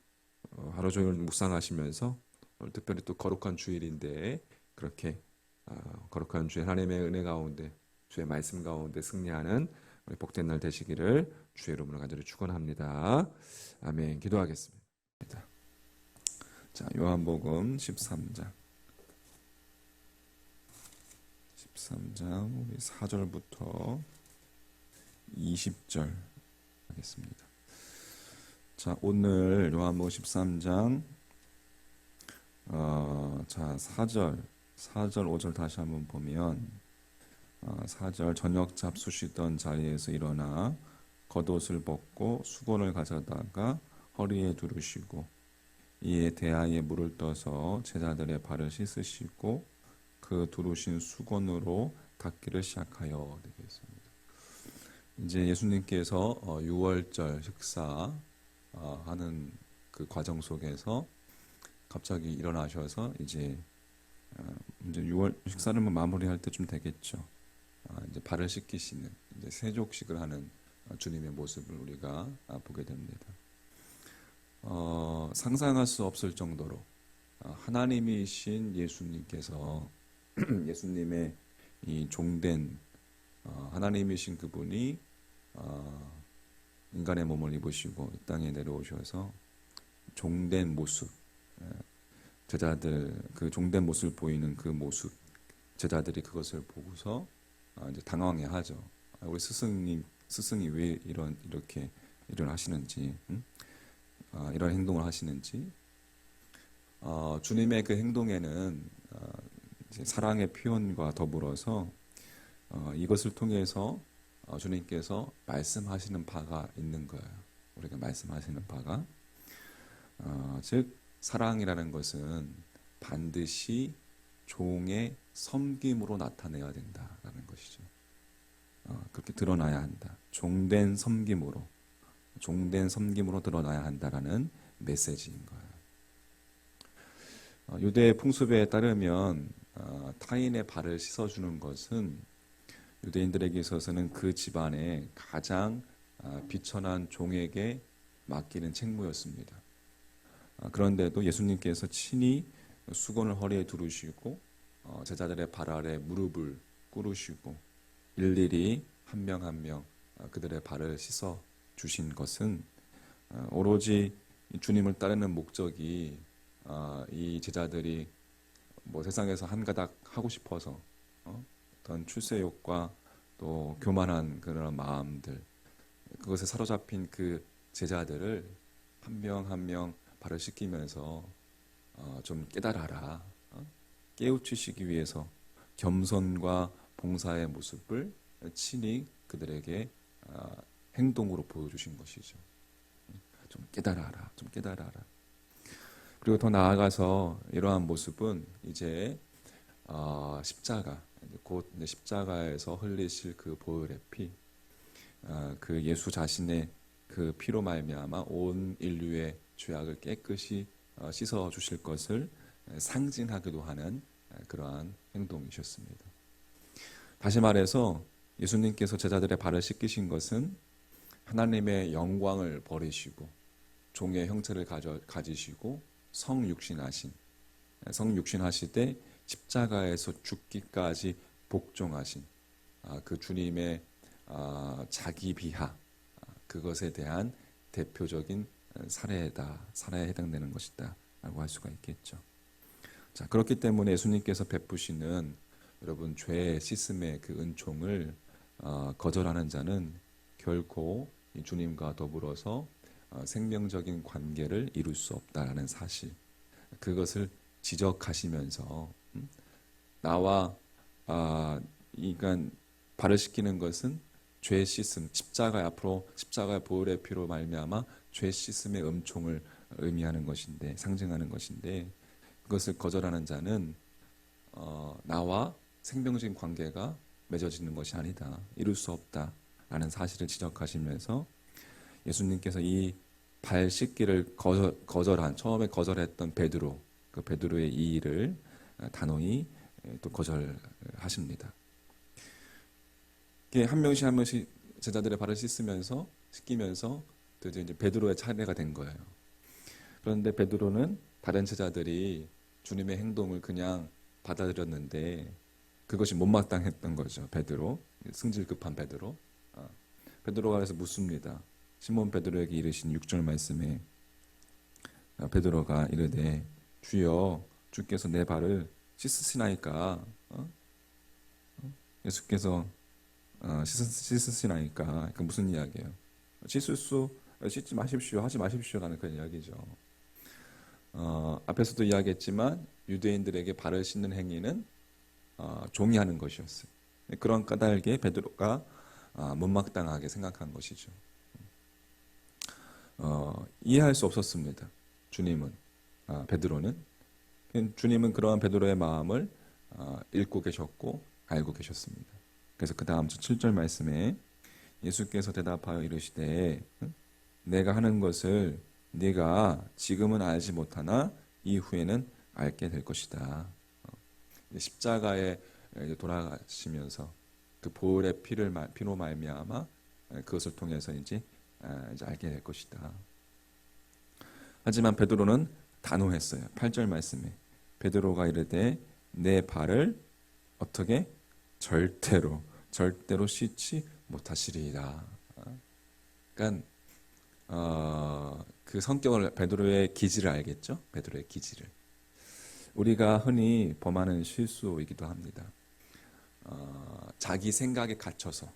하루 종일 묵상하시면서 오늘 특별히 또 거룩한 주일인데 그렇게 거룩한 주일 하나님의 은혜 가운데 주의 말씀 가운데 승리하는 우리 복된 날 되시기를 주의 이름으로 간절히 축원합니다. 아멘. 기도하겠습니다. 자, 요한복음 13장 우리 4절부터 20절 하겠습니다. 자, 오늘 요한복음 13장 자, 4절 5절 다시 한번 보면 4절 저녁 잡수시던 자리에서 일어나 겉옷을 벗고 수건을 가져다가 허리에 두르시고 이에 대야에 물을 떠서 제자들의 발을 씻으시고 그 두르신 수건으로 닦기를 시작하여 되겠습니다. 이제 예수님께서 6월절 식사 하는 그 과정 속에서 갑자기 일어나셔서 이제 6월 식사를 마무리할 때쯤 되겠죠. 이제 발을 씻기시는 이제 세족식을 하는 주님의 모습을 우리가 보게 됩니다. 상상할 수 없을 정도로 하나님이신 예수님께서 예수님의 이 종된 하나님이신 그분이 인간의 몸을 입으시고 이 땅에 내려오셔서 종된 모습, 제자들 그 종된 모습을 보이는 그 모습, 제자들이 그것을 보고서 이제 당황해하죠. 우리 스승이 왜 이렇게 일을 하시는지, 이런 행동을 하시는지. 주님의 그 행동에는 이제 사랑의 표현과 더불어서 이것을 통해서 주님께서 말씀하시는 바가 있는 거예요. 우리가 말씀하시는 바가 즉 사랑이라는 것은 반드시 종의 섬김으로 나타내야 된다라는 것이죠. 그렇게 드러나야 한다. 종된 섬김으로 드러나야 한다라는 메시지인 거예요. 유대 풍습에 따르면 타인의 발을 씻어주는 것은 유대인들에게 있어서는 그 집안의 가장 비천한 종에게 맡기는 책무였습니다. 그런데도 예수님께서 친히 수건을 허리에 두르시고 제자들의 발 아래 무릎을 꿇으시고 일일이 한 명 한 명 그들의 발을 씻어 주신 것은 오로지 주님을 따르는 목적이 이 제자들이 뭐 세상에서 한 가닥 하고 싶어서 어떤 출세욕과 또 교만한 그런 마음들, 그것에 사로잡힌 그 제자들을 한 명 한 명 발을 씻기면서 좀 깨달아라, 깨우치시기 위해서 겸손과 봉사의 모습을 친히 그들에게 행동으로 보여주신 것이죠. 좀 깨달아라, 좀 깨달아라. 그리고 더 나아가서 이러한 모습은 이제 십자가, 곧 십자가에서 흘리실 그 보혈의 피, 그 예수 자신의 그 피로 말미암아 온 인류의 죄악을 깨끗이 씻어 주실 것을 상징하기도 하는 그러한 행동이셨습니다. 다시 말해서 예수님께서 제자들의 발을 씻기신 것은 하나님의 영광을 버리시고 종의 형체를 가지시고 성육신하시되 십자가에서 죽기까지 복종하신 그 주님의 자기 비하, 그것에 대한 대표적인 사례에 해당되는 것이다 라고 할 수가 있겠죠. 자, 그렇기 때문에 예수님께서 베푸시는 여러분 죄 씻음의 그 은총을 거절하는 자는 결코 이 주님과 더불어서 생명적인 관계를 이룰 수 없다라는 사실, 그것을 지적하시면서 나와 그러니까 발을 씻기는 것은 죄 씻음, 앞으로 십자가의 보혈의 피로 말미암아 죄 씻음의 은총을 의미하는 것인데, 상징하는 것인데, 그것을 거절하는 자는 나와 생명적인 관계가 맺어지는 것이 아니다, 이룰 수 없다라는 사실을 지적하시면서 예수님께서 이 발 씻기를 처음에 거절했던 베드로, 그 베드로의 이 일을 단호히 또 거절하십니다. 이게 한 명씩 한 명씩 제자들의 발을 씻기면서 또 이제 베드로의 차례가 된 거예요. 그런데 베드로는 다른 제자들이 주님의 행동을 그냥 받아들였는데 그것이 못마땅했던 거죠. 승질 급한 베드로. 베드로가 그래서 묻습니다. 시몬 베드로에게 이르신 6절 말씀에 베드로가 이르되 주여 주께서 내 발을 씻으시나이까. 예수께서 씻으시나이까. 그 무슨 이야기예요? 씻지 마십시오, 하지 마십시오라는 그런 이야기죠. 앞에서도 이야기했지만 유대인들에게 발을 씻는 행위는 종이 하는 것이었어요. 그런 까닭에 베드로가 못마땅하게 생각한 것이죠. 이해할 수 없었습니다. 베드로는 주님은 그러한 베드로의 마음을 읽고 계셨고 알고 계셨습니다. 그래서 그 다음 7절 말씀에 예수께서 대답하여 이르시되 내가 하는 것을 네가 지금은 알지 못하나 이후에는 알게 될 것이다. 십자가에 돌아가시면서 그 보혈의 피로 말미암아 그것을 통해서 이제 알게 될 것이다. 하지만 베드로는 단호했어요. 8절 말씀에 베드로가 이르되 내 발을 어떻게 절대로 씻지 못하시리이다. 그러니까 그 성격을, 베드로의 기질을 알겠죠? 베드로의 기질을. 우리가 흔히 범하는 실수이기도 합니다. 자기 생각에 갇혀서,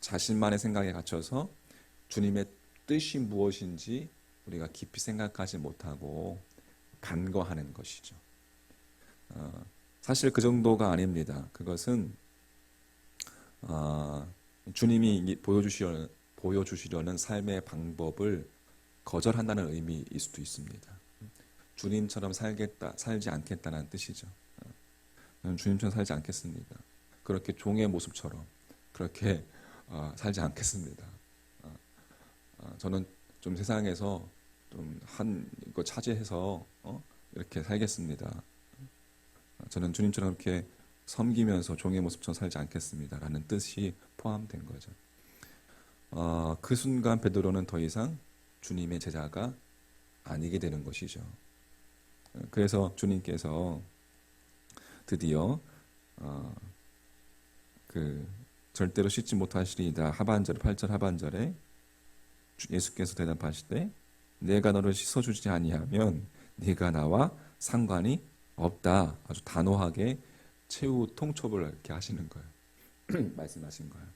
자신만의 생각에 갇혀서 주님의 뜻이 무엇인지 우리가 깊이 생각하지 못하고 간과하는 것이죠. 사실 그 정도가 아닙니다. 그것은 주님이 보여주시려는 삶의 방법을 거절한다는 의미일 수도 있습니다. 주님처럼 살지 않겠다는 뜻이죠. 주님처럼 살지 않겠습니다. 그렇게 종의 모습처럼 그렇게 살지 않겠습니다. 저는 좀 세상에서 좀 한 거 차지해서 이렇게 살겠습니다. 저는 주님처럼 이렇게 섬기면서 종의 모습처럼 살지 않겠습니다. 라는 뜻이 포함된 거죠. 그 순간 베드로는 더 이상 주님의 제자가 아니게 되는 것이죠. 그래서 주님께서 드디어 그 절대로 씻지 못하시리이다 하반절 8절 하반절에 예수께서 대답하시되 내가 너를 씻어주지 아니하면 네가 나와 상관이 없다. 아주 단호하게 최후 통첩을 이렇게 하시는 거예요. 말씀하신 거예요.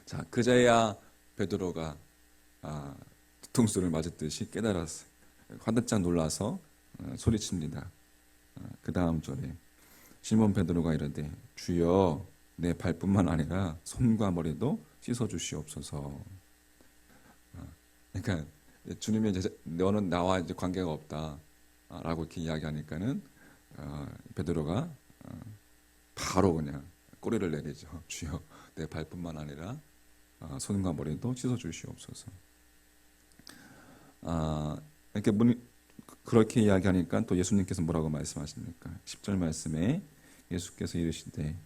자, 그제야 베드로가 뒤통수를 맞았듯이 깨달았어요. 화들짝 놀라서 소리칩니다. 그 다음 절에 시몬 베드로가 이르되 주여 내 발뿐만 아니라 손과 머리도 씻어주시옵소서. 그러니까 주님의 너는 나와 이제 관계가 없다라고 이렇게 이야기하니까는 베드로가 바로 그냥 꼬리를 내리죠. 주여 내 발뿐만 아니라 손과 머리도 씻어주시옵소서. 이렇게 그렇게 이야기하니까 또 예수님께서 뭐라고 말씀하십니까? 10절 말씀에 예수께서 이르시되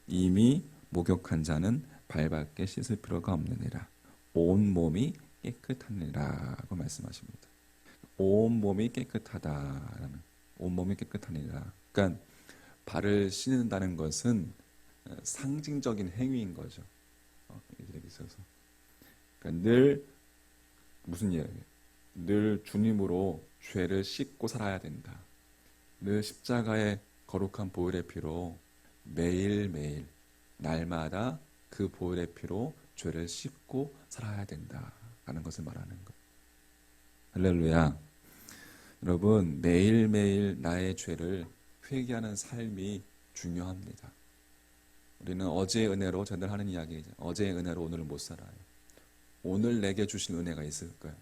이미 목욕한 자는 발밖에 씻을 필요가 없느니라. 온 몸이 깨끗하니라고 말씀하십니다. 온 몸이 깨끗하다라는, 온 몸이 깨끗하니라. 그러니까 발을 씻는다는 것은 상징적인 행위인 거죠. 여기 있어서. 그러니까 늘 무슨 이야기예요? 늘 주님으로 죄를 씻고 살아야 된다. 늘 십자가의 거룩한 보혈의 피로 매일매일 날마다 그 보혈의 피로 죄를 씻고 살아야 된다라는 것을 말하는 거예요. 할렐루야. 여러분 매일매일 나의 죄를 회개하는 삶이 중요합니다. 우리는 어제의 은혜로 저들 하는 이야기죠. 어제의 은혜로 오늘을 못 살아요. 오늘 내게 주신 은혜가 있을 거예요.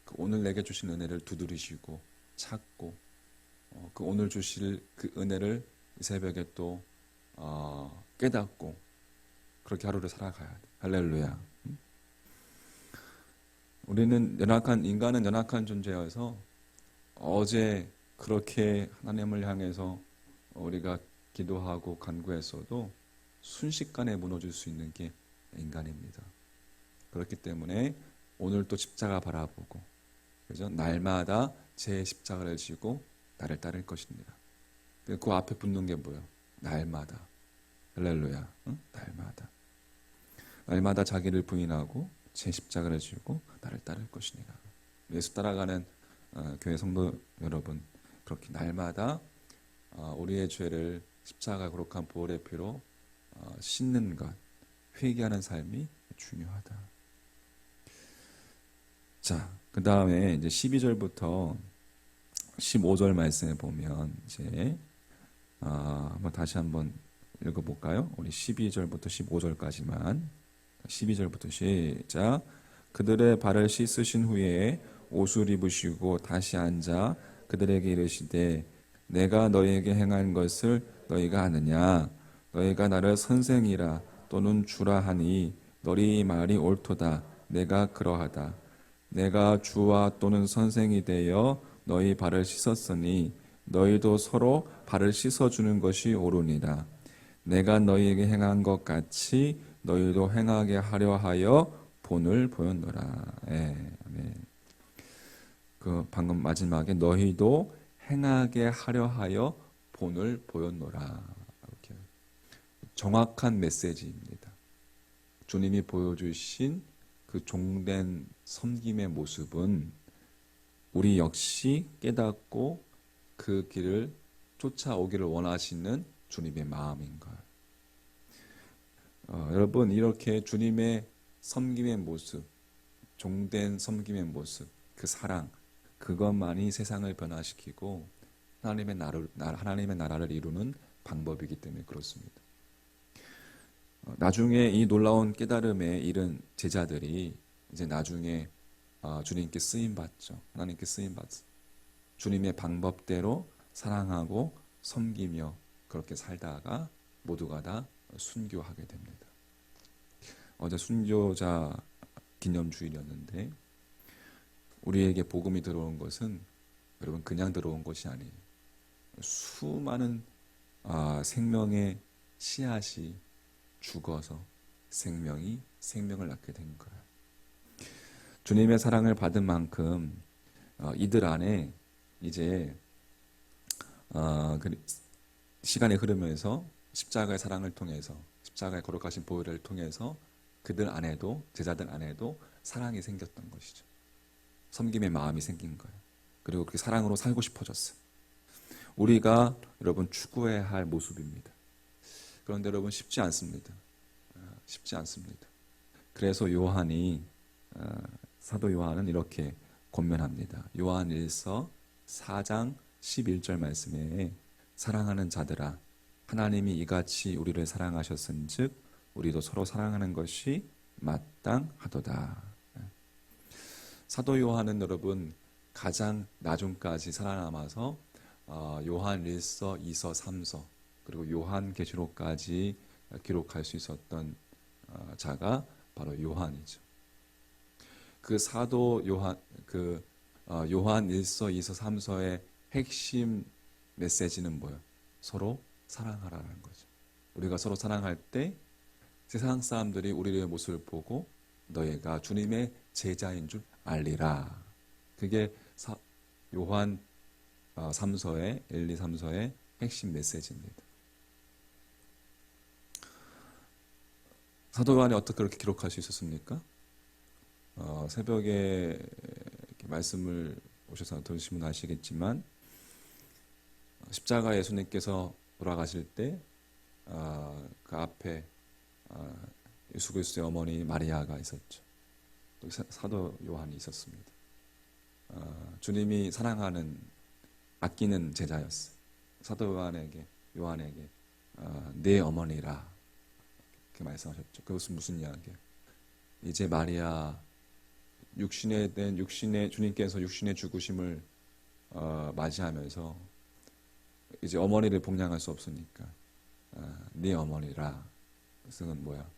그 오늘 내게 주신 은혜를 두드리시고 찾고 그 오늘 주실 그 은혜를 이 새벽에 또 깨닫고 그렇게 하루를 살아가야 돼. 할렐루야. 인간은 연약한 존재여서 어제 그렇게 하나님을 향해서 우리가 기도하고 간구했어도 순식간에 무너질 수 있는 게 인간입니다. 그렇기 때문에 오늘 또 십자가 바라보고, 그죠? 날마다 제 십자가를 지고 나를 따를 것입니다. 그 앞에 붙는 게 뭐예요? 날마다. 할렐루야. 응? 날마다 자기를 부인하고 제 십자가를 지고 나를 따를 것이니라. 예수 따라가는 교회 성도 여러분, 그렇게 날마다 우리의 죄를 십자가 거룩한 보혈의 피로 씻는 것, 회개하는 삶이 중요하다. 자, 그 다음에 이제 12절부터 15절 말씀에 보면 이제 한번 다시 한번 읽어볼까요? 우리 12절부터 15절까지만. 12절부터 시작. 그들의 발을 씻으신 후에 옷을 입으시고 다시 앉아 그들에게 이르시되 내가 너희에게 행한 것을 너희가 아느냐? 너희가 나를 선생이라 또는 주라 하니 너희 말이 옳도다. 내가 그러하다. 내가 주와 또는 선생이 되어 너희 발을 씻었으니 너희도 서로 발을 씻어주는 것이 옳으니라. 내가 너희에게 행한 것 같이 너희도 행하게 하려 하여 본을 보였노라. 아멘. 그 방금 마지막에 너희도 행하게 하려 하여 본을 보였노라. 이렇게 정확한 메시지입니다. 주님이 보여주신 그 종된 섬김의 모습은 우리 역시 깨닫고 그 길을 쫓아오기를 원하시는 주님의 마음인 거예요. 여러분, 이렇게 주님의 섬김의 모습, 종된 섬김의 모습, 그 사랑, 그것만이 세상을 변화시키고 하나님의 나라를 이루는 방법이기 때문에 그렇습니다. 나중에 이 놀라운 깨달음에 이른 제자들이 이제 나중에 주님께 쓰임 받죠. 하나님께 쓰임 받죠. 주님의 방법대로 사랑하고 섬기며 그렇게 살다가 모두가 다 순교하게 됩니다. 어제 순교자 기념주일이었는데 우리에게 복음이 들어온 것은 여러분 그냥 들어온 것이 아니에요. 수많은 생명의 씨앗이 죽어서 생명을 낳게 된 거예요. 주님의 사랑을 받은 만큼 이들 안에 이제 시간이 흐르면서 십자가의 사랑을 통해서 십자가의 거룩하신 보혈을 통해서 그들 안에도 제자들 안에도 사랑이 생겼던 것이죠. 섬김의 마음이 생긴 거예요. 그리고 그 사랑으로 살고 싶어졌어요. 우리가 여러분 추구해야 할 모습입니다. 그런데 여러분 쉽지 않습니다. 쉽지 않습니다. 그래서 사도 요한은 이렇게 권면합니다. 요한 1서 4장 11절 말씀에 사랑하는 자들아 하나님이 이같이 우리를 사랑하셨은즉 우리도 서로 사랑하는 것이 마땅하도다. 사도 요한은 여러분 가장 나중까지 살아남아서 요한 1서, 2서, 3서 그리고 요한계시록까지 기록할 수 있었던 자가 바로 요한이죠. 그 사도 요한 요한 1서, 2서, 3서의 핵심 메시지는 뭐예요? 서로 사랑하라는 거죠. 우리가 서로 사랑할 때 세상 사람들이 우리의 모습을 보고 너희가 주님의 제자인 줄 알리라. 그게 요한 3서의 1, 2, 3서의 핵심 메시지입니다. 사도 요한이 어떻게 그렇게 기록할 수 있었습니까? 새벽에 이렇게 말씀을 오셔서 들으시면 아시겠지만 십자가 예수님께서 돌아가실 때 그 앞에 예수 그리스도의 어머니 마리아가 있었죠. 또 사도 요한이 있었습니다. 주님이 사랑하는 아끼는 제자였어요. 사도 요한에게 내 어머니라 이렇게 말씀하셨죠. 그것은 무슨 이야기예요? 이제 마리아 주님께서 육신의 죽으심을 맞이하면서 이제 어머니를 복양할 수 없으니까 네 어머니라. 그것은 뭐야?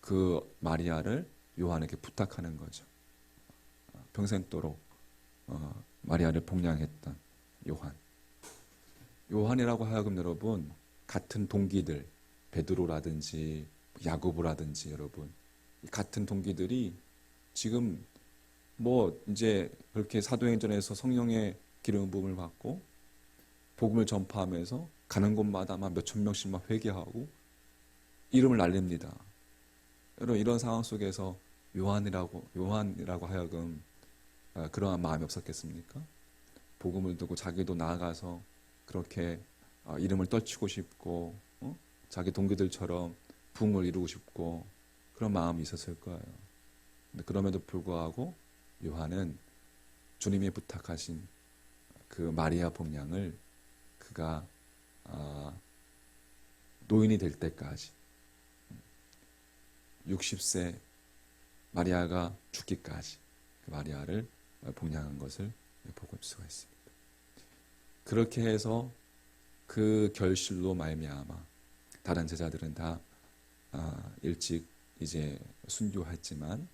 그 마리아를 요한에게 부탁하는 거죠. 평생도록 마리아를 복양했던 요한이라고 하여금 여러분 같은 동기들 베드로라든지 야고보라든지 여러분 같은 동기들이 지금 뭐 이제 그렇게 사도행전에서 성령의 기름 부음을 받고 복음을 전파하면서 가는 곳마다 막 몇천 명씩 막 회개하고 이름을 날립니다. 여러분 이런 상황 속에서 요한이라고 하여금 그러한 마음이 없었겠습니까? 복음을 두고 자기도 나아가서 그렇게 이름을 떨치고 싶고 자기 동기들처럼 부흥을 이루고 싶고 그런 마음이 있었을 거예요. 근데 그럼에도 불구하고 요한은 주님이 부탁하신 그 마리아 복양을 그가 노인이 될 때까지 60세 마리아가 죽기까지 그 마리아를 복양한 것을 볼 수가 있습니다. 그렇게 해서 그 결실로 말미암아 다른 제자들은 다 일찍 이제 순교했지만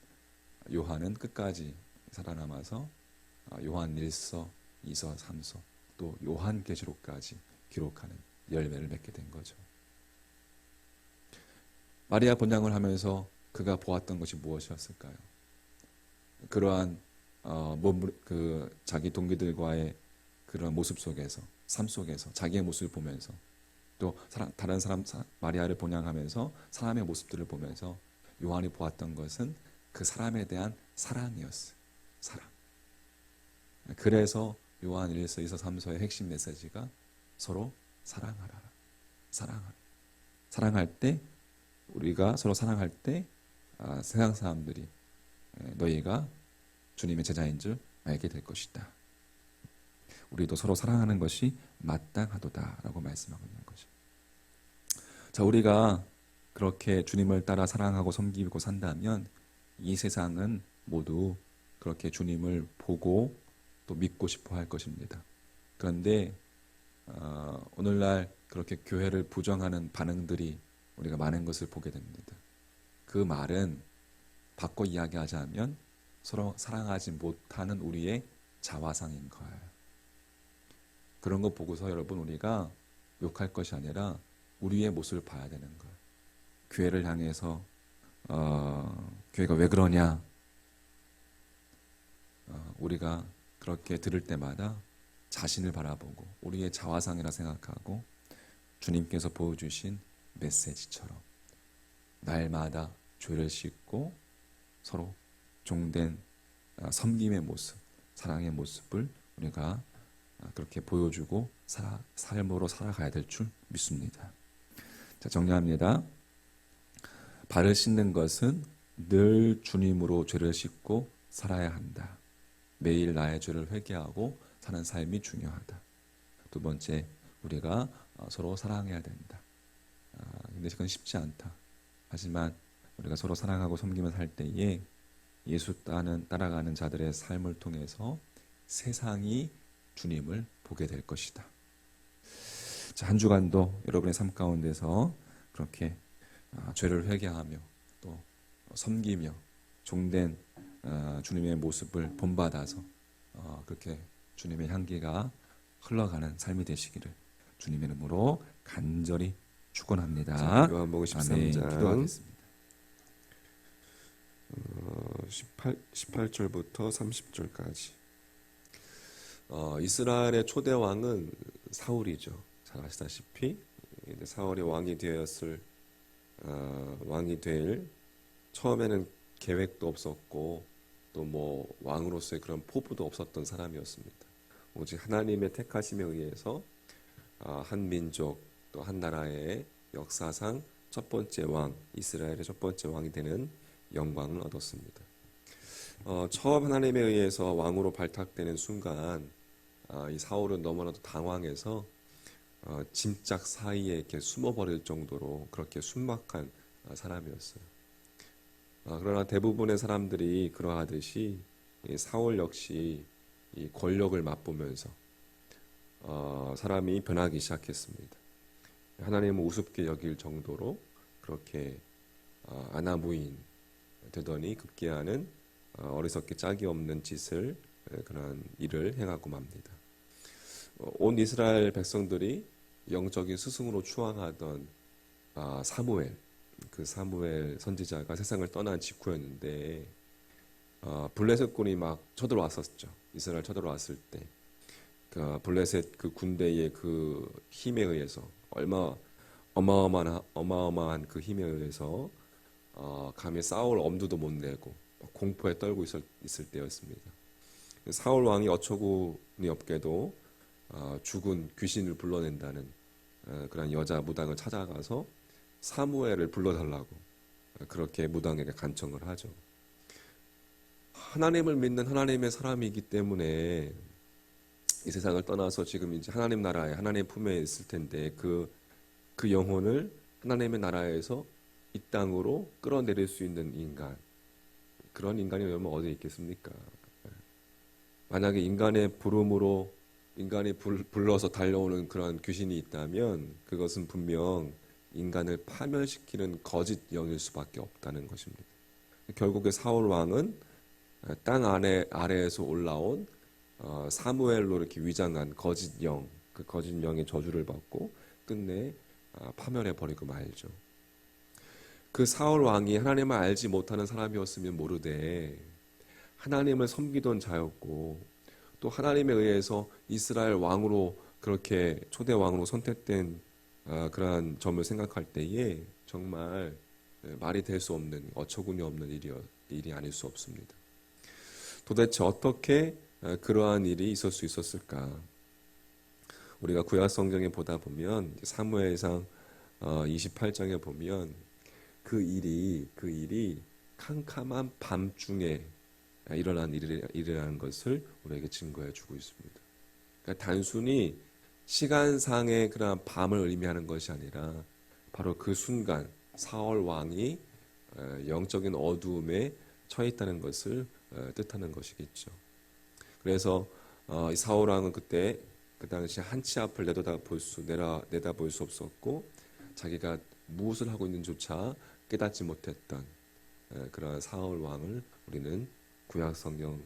요한은 끝까지 살아남아서 요한 1서, 2서, 3서 또 요한계시록까지 기록하는 열매를 맺게 된 거죠. 마리아 본향을 하면서 그가 보았던 것이 무엇이었을까요? 그러한 자기 동기들과의 그런 모습 속에서 삶 속에서 자기의 모습을 보면서 또 다른 사람 마리아를 본향하면서 사람의 모습들을 보면서 요한이 보았던 것은 그 사람에 대한 사랑이었어요. 사랑. 그래서 요한 1서, 2서, 3서의 핵심 메시지가 서로 사랑하라. 사랑하라. 사랑할 때 우리가 서로 사랑할 때 세상 사람들이 너희가 주님의 제자인 줄 알게 될 것이다. 우리도 서로 사랑하는 것이 마땅하도다라고 말씀하고 있는 거죠. 자, 우리가 그렇게 주님을 따라 사랑하고 섬기고 산다면 이 세상은 모두 그렇게 주님을 보고 또 믿고 싶어 할 것입니다. 그런데 오늘날 그렇게 교회를 부정하는 반응들이 우리가 많은 것을 보게 됩니다. 그 말은 바꿔 이야기하자면 서로 사랑하지 못하는 우리의 자화상인 거예요. 그런 거 보고서 여러분 우리가 욕할 것이 아니라 우리의 모습을 봐야 되는 거예요. 교회를 향해서 교회가 왜 그러냐 우리가 그렇게 들을 때마다 자신을 바라보고 우리의 자화상이라 생각하고 주님께서 보여주신 메시지처럼 날마다 죄를 씻고 서로 종된 섬김의 모습, 사랑의 모습을 우리가 그렇게 보여주고 삶으로 살아가야 될 줄 믿습니다. 자, 정리합니다. 발을 씻는 것은 늘 주님으로 죄를 씻고 살아야 한다. 매일 나의 죄를 회개하고 사는 삶이 중요하다. 두 번째, 우리가 서로 사랑해야 된다. 근데 그건 쉽지 않다. 하지만 우리가 서로 사랑하고 섬기며 살 때에 예수 따라가는 자들의 삶을 통해서 세상이 주님을 보게 될 것이다. 자, 한 주간도 여러분의 삶 가운데서 그렇게 죄를 회개하며 또 섬기며 종된 주님의 모습을 본받아서 그렇게 주님의 향기가 흘러가는 삶이 되시기를 주님의 이름으로 간절히 축원합니다. 요한복음 아멘. 13장 기도하겠습니다. 18절부터 30절까지. 이스라엘의 초대 왕은 사울이죠. 잘 아시다시피 사울이 왕이 될 처음에는 계획도 없었고 또 뭐 왕으로서의 그런 포부도 없었던 사람이었습니다. 오직 하나님의 택하심에 의해서 한 민족 또 한 나라의 역사상 첫 번째 왕, 이스라엘의 첫 번째 왕이 되는 영광을 얻었습니다. 처음 하나님에 의해서 왕으로 발탁되는 순간 이 사울은 너무나도 당황해서 짐짝 사이에 이렇게 숨어버릴 정도로 그렇게 순박한 사람이었어요. 그러나 대부분의 사람들이 그러하듯이 이 사울 역시 이 권력을 맛보면서 사람이 변하기 시작했습니다. 하나님을 우습게 여길 정도로 그렇게 아나무인 되더니 급기야는 어리석게 짝이 없는 짓을 그런 일을 행하고 맙니다. 온 이스라엘 백성들이 영적인 스승으로 추앙하던 사무엘, 그 사무엘 선지자가 세상을 떠난 직후였는데 블레셋군이 막 쳐들어왔었죠. 이스라엘 쳐들어왔을 때 블레셋 그 군대의 그 힘에 의해서 어마어마한 그 힘에 의해서 감히 싸울 엄두도 못 내고 공포에 떨고 있을 때였습니다. 사울 왕이 어처구니 없게도 죽은 귀신을 불러낸다는 그런 여자 무당을 찾아가서 사무엘을 불러달라고 그렇게 무당에게 간청을 하죠. 하나님을 믿는 하나님의 사람이기 때문에 이 세상을 떠나서 지금 이제 하나님 나라에 하나님 품에 있을 텐데 그 영혼을 하나님의 나라에서 이 땅으로 끌어내릴 수 있는 인간, 그런 인간이 여러분 어디에 있겠습니까? 만약에 인간의 부름으로 인간이 불러서 달려오는 그런 귀신이 있다면 그것은 분명 인간을 파멸시키는 거짓 영일 수밖에 없다는 것입니다. 결국에 사울 왕은 땅 아래에서 올라온 사무엘로 이렇게 위장한 거짓 영, 그 거짓 영의 저주를 받고 끝내 파멸해 버리고 말죠. 그 사울 왕이 하나님을 알지 못하는 사람이었으면 모르되 하나님을 섬기던 자였고 또 하나님에 의해서 이스라엘 왕으로 그렇게 초대 왕으로 선택된 그러한 점을 생각할 때에 정말 말이 될 수 없는 어처구니 없는 일이 아닐 수 없습니다. 도대체 어떻게 그러한 일이 있을 수 있었을까? 우리가 구약 성경에 보다 보면 사무엘상 28장에 보면 그 일이 캄캄한 밤중에 일어난 일이라는 것을 우리에게 증거해 주고 있습니다. 그러니까 단순히 시간상의 그런 밤을 의미하는 것이 아니라 바로 그 순간 사울 왕이 영적인 어두움에 처해 있다는 것을 뜻하는 것이겠죠. 그래서 이 사울 왕은 그때 그 당시 한치 앞을 내다볼 수 없었고 자기가 무엇을 하고 있는지조차 깨닫지 못했던 그런 사울 왕을 우리는 구약 성경을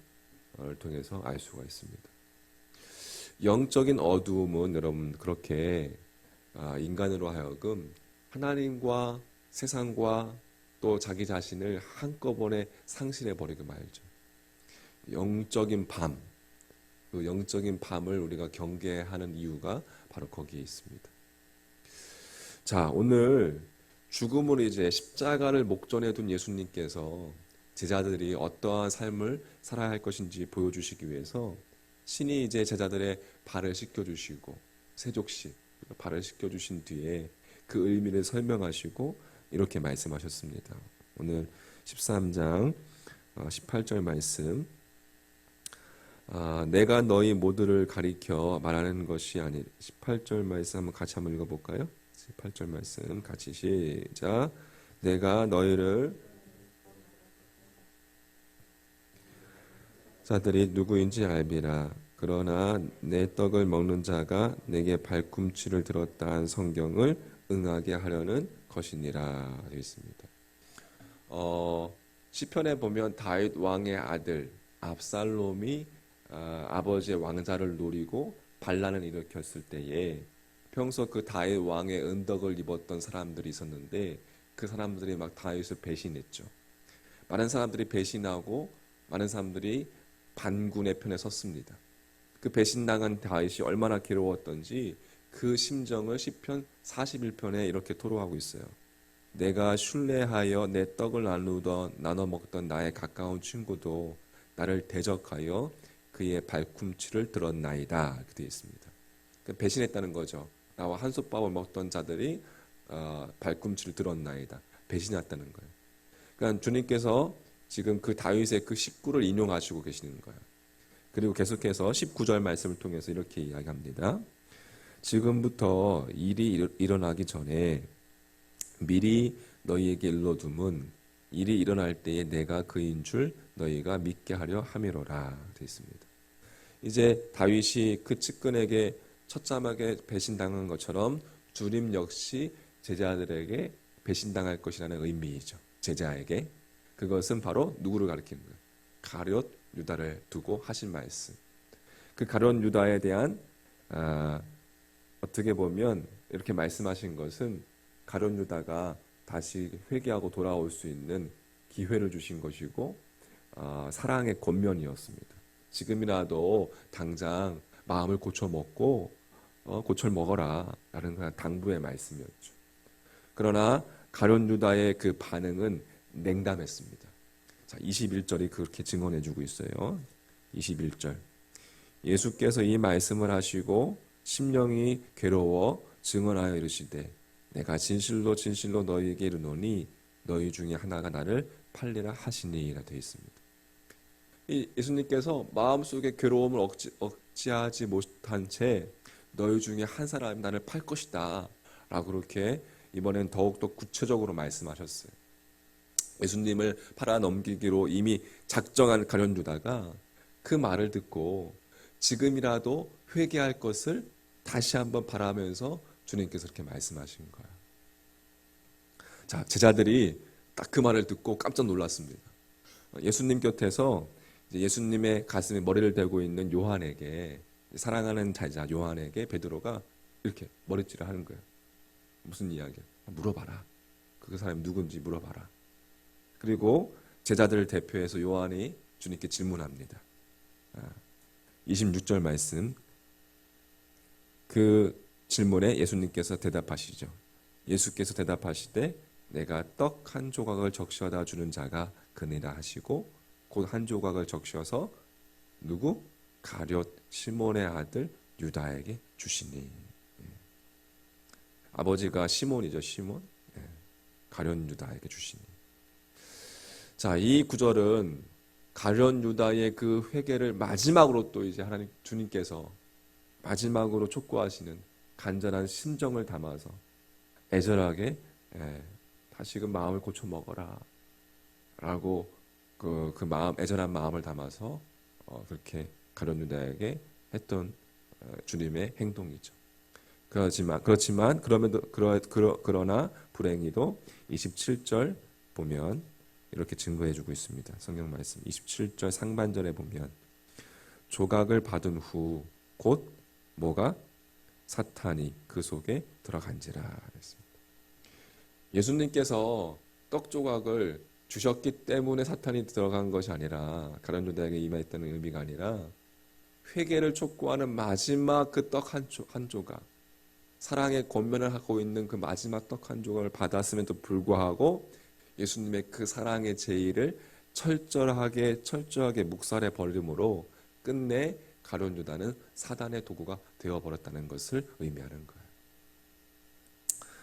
통해서 알 수가 있습니다. 영적인 어두움은 여러분 그렇게 인간으로 하여금 하나님과 세상과 또 자기 자신을 한꺼번에 상실해 버리고 말죠. 영적인 밤, 그 영적인 밤을 우리가 경계하는 이유가 바로 거기에 있습니다. 자, 오늘 죽음을 이제 십자가를 목전에 둔 예수님께서 제자들이 어떠한 삶을 살아야 할 것인지 보여주시기 위해서 신이 이제 제자들의 발을 씻겨주시고 세족식 발을 씻겨주신 뒤에 그 의미를 설명하시고 이렇게 말씀하셨습니다. 오늘 13장 18절 말씀, 내가 너희 모두를 가리켜 말하는 것이 아니. 18절 말씀 한번 읽어볼까요? 18절 말씀 같이 시작. 내가 너희를 자들이 누구인지 알비라. 그러나 내 떡을 먹는 자가 내게 발꿈치를 들었다 한 성경을 응하게 하려는 것이니라 되어 있습니다. 시편에 보면 다윗 왕의 아들 압살롬이 아버지의 왕자를 노리고 반란을 일으켰을 때에 평소 그 다윗 왕의 은덕을 입었던 사람들이 있었는데 그 사람들이 막 다윗을 배신했죠. 많은 사람들이 배신하고 많은 사람들이 반군의 편에 섰습니다. 그 배신당한 다윗이 얼마나 괴로웠던지 그 심정을 시편 41편에 이렇게 토로하고 있어요. 내가 순례하여 내 떡을 나눠 먹던 나의 가까운 친구도 나를 대적하여 그의 발꿈치를 들었나이다. 이렇게 되어 있습니다. 배신했다는 거죠. 나와 한솥밥을 먹던 자들이 발꿈치를 들었나이다. 배신했다는 거예요. 그러니까 주님께서 지금 그 다윗의 그 식구를 인용하시고 계시는 거예요. 그리고 계속해서 19절 말씀을 통해서 이렇게 이야기합니다. 지금부터 일이 일어나기 전에 미리 너희에게 일러둠은 일이 일어날 때에 내가 그인 줄 너희가 믿게 하려 함이로라 되어 있습니다. 이제 다윗이 그 측근에게 처참하게 배신당한 것처럼 주님 역시 제자들에게 배신당할 것이라는 의미이죠. 제자에게. 그것은 바로 누구를 가리키는 거예요? 가룟 유다를 두고 하신 말씀. 그 가룟 유다에 대한 어떻게 보면 이렇게 말씀하신 것은 가룟 유다가 다시 회개하고 돌아올 수 있는 기회를 주신 것이고 사랑의 권면이었습니다. 지금이라도 당장 마음을 고쳐 먹고 고철 먹어라 라는 그냥 당부의 말씀이었죠. 그러나 가룟 유다의 그 반응은 냉담했습니다. 자, 21절이 그렇게 증언해주고 있어요. 21절. 예수께서 이 말씀을 하시고 심령이 괴로워 증언하여 이르시되 내가 진실로 진실로 너희에게 이르노니 너희 중에 하나가 나를 팔리라 하시니라 되어 있습니다. 이 예수님께서 마음속에 괴로움을 억제하지 못한 채 너희 중에 한 사람이 나를 팔 것이다 라고 그렇게 이번엔 더욱더 구체적으로 말씀하셨어요. 예수님을 팔아 넘기기로 이미 작정한 가룟 유다가 그 말을 듣고 지금이라도 회개할 것을 다시 한번 바라면서 주님께서 이렇게 말씀하신 거예요. 자, 제자들이 딱 그 말을 듣고 깜짝 놀랐습니다. 예수님 곁에서 예수님의 가슴에 머리를 대고 있는 요한에게, 사랑하는 제자 요한에게 베드로가 이렇게 머리질을 하는 거예요. 무슨 이야기야? 물어봐라. 그 사람이 누군지 물어봐라. 그리고 제자들을 대표해서 요한이 주님께 질문합니다. 26절 말씀. 그 질문에 예수님께서 대답하시죠. 예수께서 대답하시되 내가 떡 한 조각을 적셔다 주는 자가 그니라 하시고 곧 한 조각을 적셔서 누구? 가룟 시몬의 아들 유다에게 주시니. 아버지가 시몬이죠. 시몬. 가룟 유다에게 주시니. 자, 이 구절은 가룟 유다의 그 회개를 마지막으로 또 이제 하나님 주님께서 마지막으로 촉구하시는 간절한 심정을 담아서 애절하게 다시금 마음을 고쳐 먹어라 라고 그 마음, 애절한 마음을 담아서 그렇게 가룟 유다에게 했던 주님의 행동이죠. 그렇지만 그러나 불행히도 27절 보면 이렇게 증거해주고 있습니다. 성경 말씀 27절 상반절에 보면 조각을 받은 후 곧 뭐가? 사탄이 그 속에 들어간지라 했습니다. 예수님께서 떡 조각을 주셨기 때문에 사탄이 들어간 것이 아니라 가룟 유다에게 임했다는 의미가 아니라 회개를 촉구하는 마지막 그 떡 한 조각, 사랑의 권면을 하고 있는 그 마지막 떡 한 조각을 받았음에도 불구하고 예수님의 그 사랑의 제의를 철저하게 묵살해 버림으로 끝내 가룟 유다는 사단의 도구가 되어버렸다는 것을 의미하는 거예요.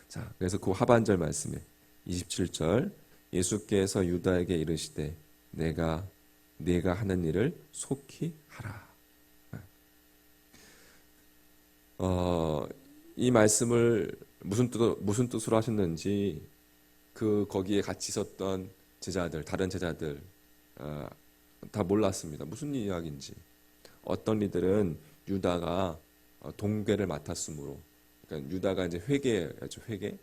자, 그래서 그 하반절 말씀에 27절 예수께서 유다에게 이르시되 내가 하는 일을 속히 하라. 이 말씀을 무슨 뜻으로 하셨는지 거기에 같이 있었던 제자들, 다른 제자들 다 몰랐습니다. 무슨 이야기인지. 어떤 이들은 유다가 동괴를 맡았으므로, 그러니까 유다가 이제 회개였죠. 회개.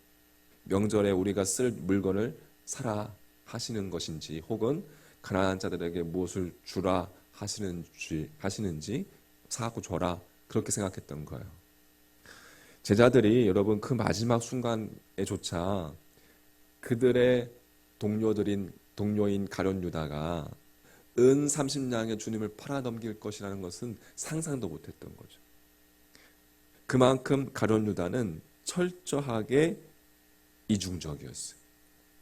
명절에 우리가 쓸 물건을 사라 하시는 것인지, 혹은 가난한 자들에게 무엇을 주라 하시는지 사고 줘라 그렇게 생각했던 거예요. 제자들이 여러분 그 마지막 순간에조차 그들의 동료인 가룟 유다가 은 30냥의 주님을 팔아넘길 것이라는 것은 상상도 못했던 거죠. 그만큼 가룟 유다는 철저하게 이중적이었어요.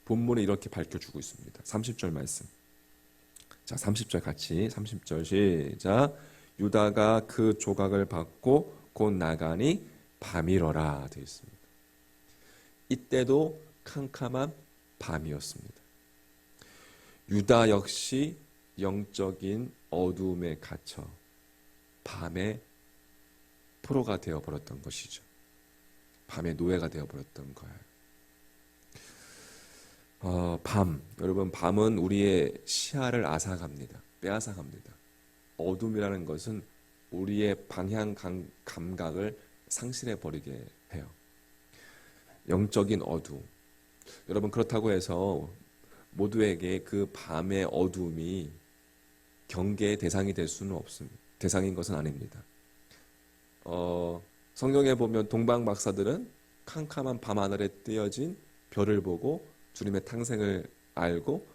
본문에 이렇게 밝혀주고 있습니다. 30절 말씀. 자, 30절 같이 30절 시작. 유다가 그 조각을 받고 곧 나가니 밤이러라 되어 있습니다. 이때도 캄캄한 밤이었습니다. 유다 역시 영적인 어두움에 갇혀 밤의 포로가 되어버렸던 것이죠. 밤의 노예가 되어버렸던 거예요. 여러분, 밤은 우리의 시야를 앗아갑니다. 빼앗아갑니다. 어둠이라는 것은 우리의 방향 감각을 상실해버리게 해요. 영적인 어둠. 여러분, 그렇다고 해서 모두에게 그 밤의 어둠이 경계의 대상이 될 수는 없습니다. 대상인 것은 아닙니다. 성경에 보면 동방 박사들은 캄캄한 밤하늘에 띄어진 별을 보고 주님의 탄생을 알고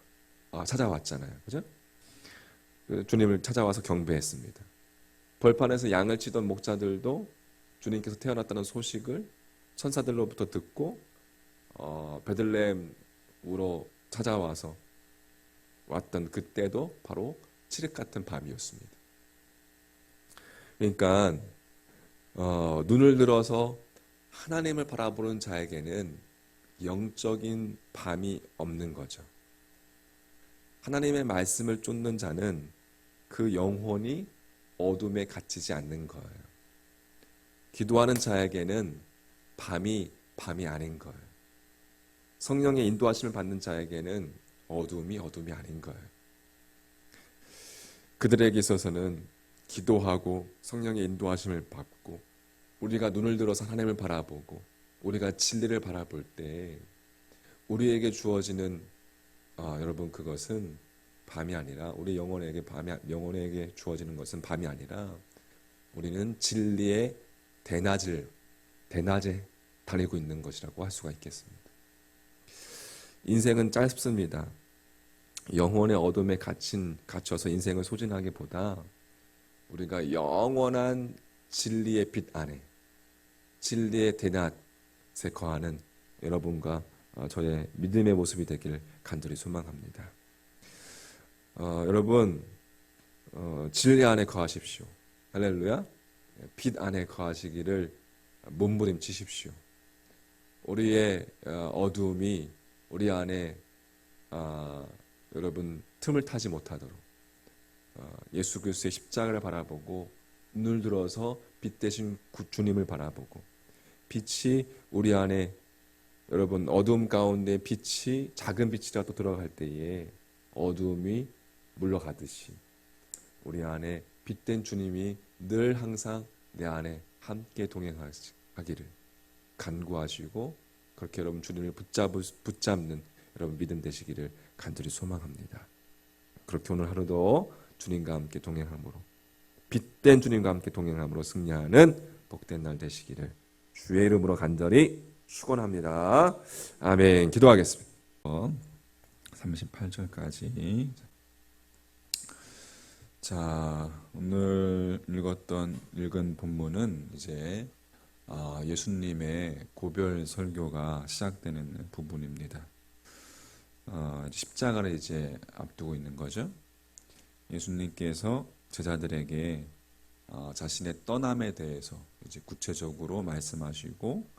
찾아왔잖아요. 그죠? 주님을 찾아와서 경배했습니다. 벌판에서 양을 치던 목자들도 주님께서 태어났다는 소식을 천사들로부터 듣고 베들레헴으로 찾아와서 왔던 그때도 바로 칠흑 같은 밤이었습니다. 그러니까 눈을 들어서 하나님을 바라보는 자에게는 영적인 밤이 없는 거죠. 하나님의 말씀을 쫓는 자는 그 영혼이 어둠에 갇히지 않는 거예요. 기도하는 자에게는 밤이 아닌 거예요. 성령의 인도하심을 받는 자에게는 어둠이 아닌 거예요. 그들에게 있어서는 기도하고 성령의 인도하심을 받고 우리가 눈을 들어서 하나님을 바라보고 우리가 진리를 바라볼 때 우리에게 주어지는 여러분, 그것은 밤이 아니라 우리 영혼에게 주어지는 것은 밤이 아니라 우리는 진리의 대낮에 다니고 있는 것이라고 할 수가 있겠습니다. 인생은 짧습니다. 영혼의 어둠에 갇혀서 인생을 소진하기보다 우리가 영원한 진리의 빛 안에 진리의 대낮에 거하는 여러분과 저의 믿음의 모습이 되길 간절히 소망합니다. 여러분, 진리 안에 거하십시오. 할렐루야. 빛 안에 거하시기를 몸부림치십시오. 우리의 어두움이 우리 안에 여러분 틈을 타지 못하도록 예수 그리스도의 십자가를 바라보고 눈을 들어서 빛 대신 주님을 바라보고 빛이 우리 안에 여러분 어두움 가운데 빛이 작은 빛이라도 들어갈 때에 어두움이 물러가듯이 우리 안에 빛된 주님이 늘 항상 내 안에 함께 동행하기를 간구하시고 그렇게 여러분 주님을 붙잡는 여러분 믿음 되시기를 간절히 소망합니다. 그렇게 오늘 하루도 주님과 함께 동행함으로 빛된 주님과 함께 동행함으로 승리하는 복된 날 되시기를 주의 이름으로 간절히 축원합니다. 아멘. 기도하겠습니다. 38절까지. 자, 오늘 읽은 본문은 이제 예수님의 고별 설교가 시작되는 부분입니다. 십자가를 이제 앞두고 있는 거죠. 예수님께서 제자들에게 자신의 떠남에 대해서 이제 구체적으로 말씀하시고